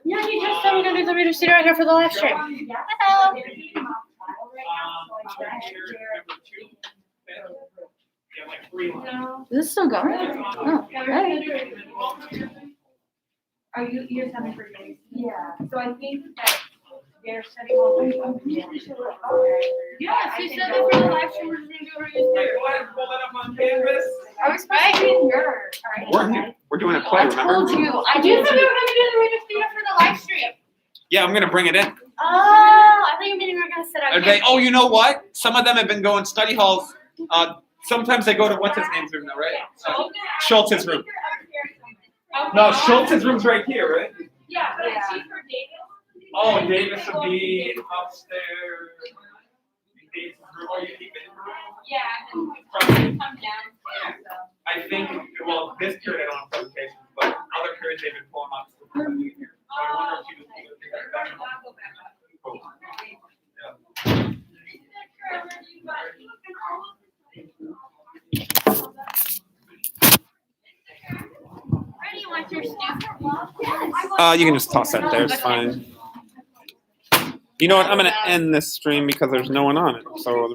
Speaker 10: Yeah, you just said we're gonna do the Reader's Theater right here for the live stream. Hello. Is this still going? Oh, hey.
Speaker 8: Are you're coming for me? Yeah, so I think that they're setting all the.
Speaker 4: Yeah, she said that for the live stream, we're just gonna do a Reader's Theater.
Speaker 15: Go ahead and pull that up on canvas.
Speaker 8: I was supposed to be in your, alright?
Speaker 15: We're doing a play,
Speaker 10: I
Speaker 15: remember?
Speaker 10: told you. I
Speaker 4: You
Speaker 10: did.
Speaker 4: said we were gonna do the Reader's Theater for the live stream.
Speaker 15: Yeah, I'm gonna bring it in.
Speaker 4: Oh, I thought you meant you were gonna sit out
Speaker 15: Okay.
Speaker 4: here.
Speaker 15: Oh, you know what? Some of them have been going study halls. Sometimes they go to what's his name's room now, right? Schultz's room. No, Schultz's room's right here, right?
Speaker 4: Yeah, but it's cheaper, Davis.
Speaker 15: Oh, Davis would be upstairs. Davis' room. Oh, you keep it in her room?
Speaker 4: Yeah, and we come downstairs, so.
Speaker 15: I think, well, this period I don't have presentations, but other periods they've been pulling up. So I wonder if you just take that back. Cool. Yeah.
Speaker 4: Where do you want your students?
Speaker 15: You can just toss that there, it's fine. You know what, I'm gonna end this stream because there's no one on it, so really.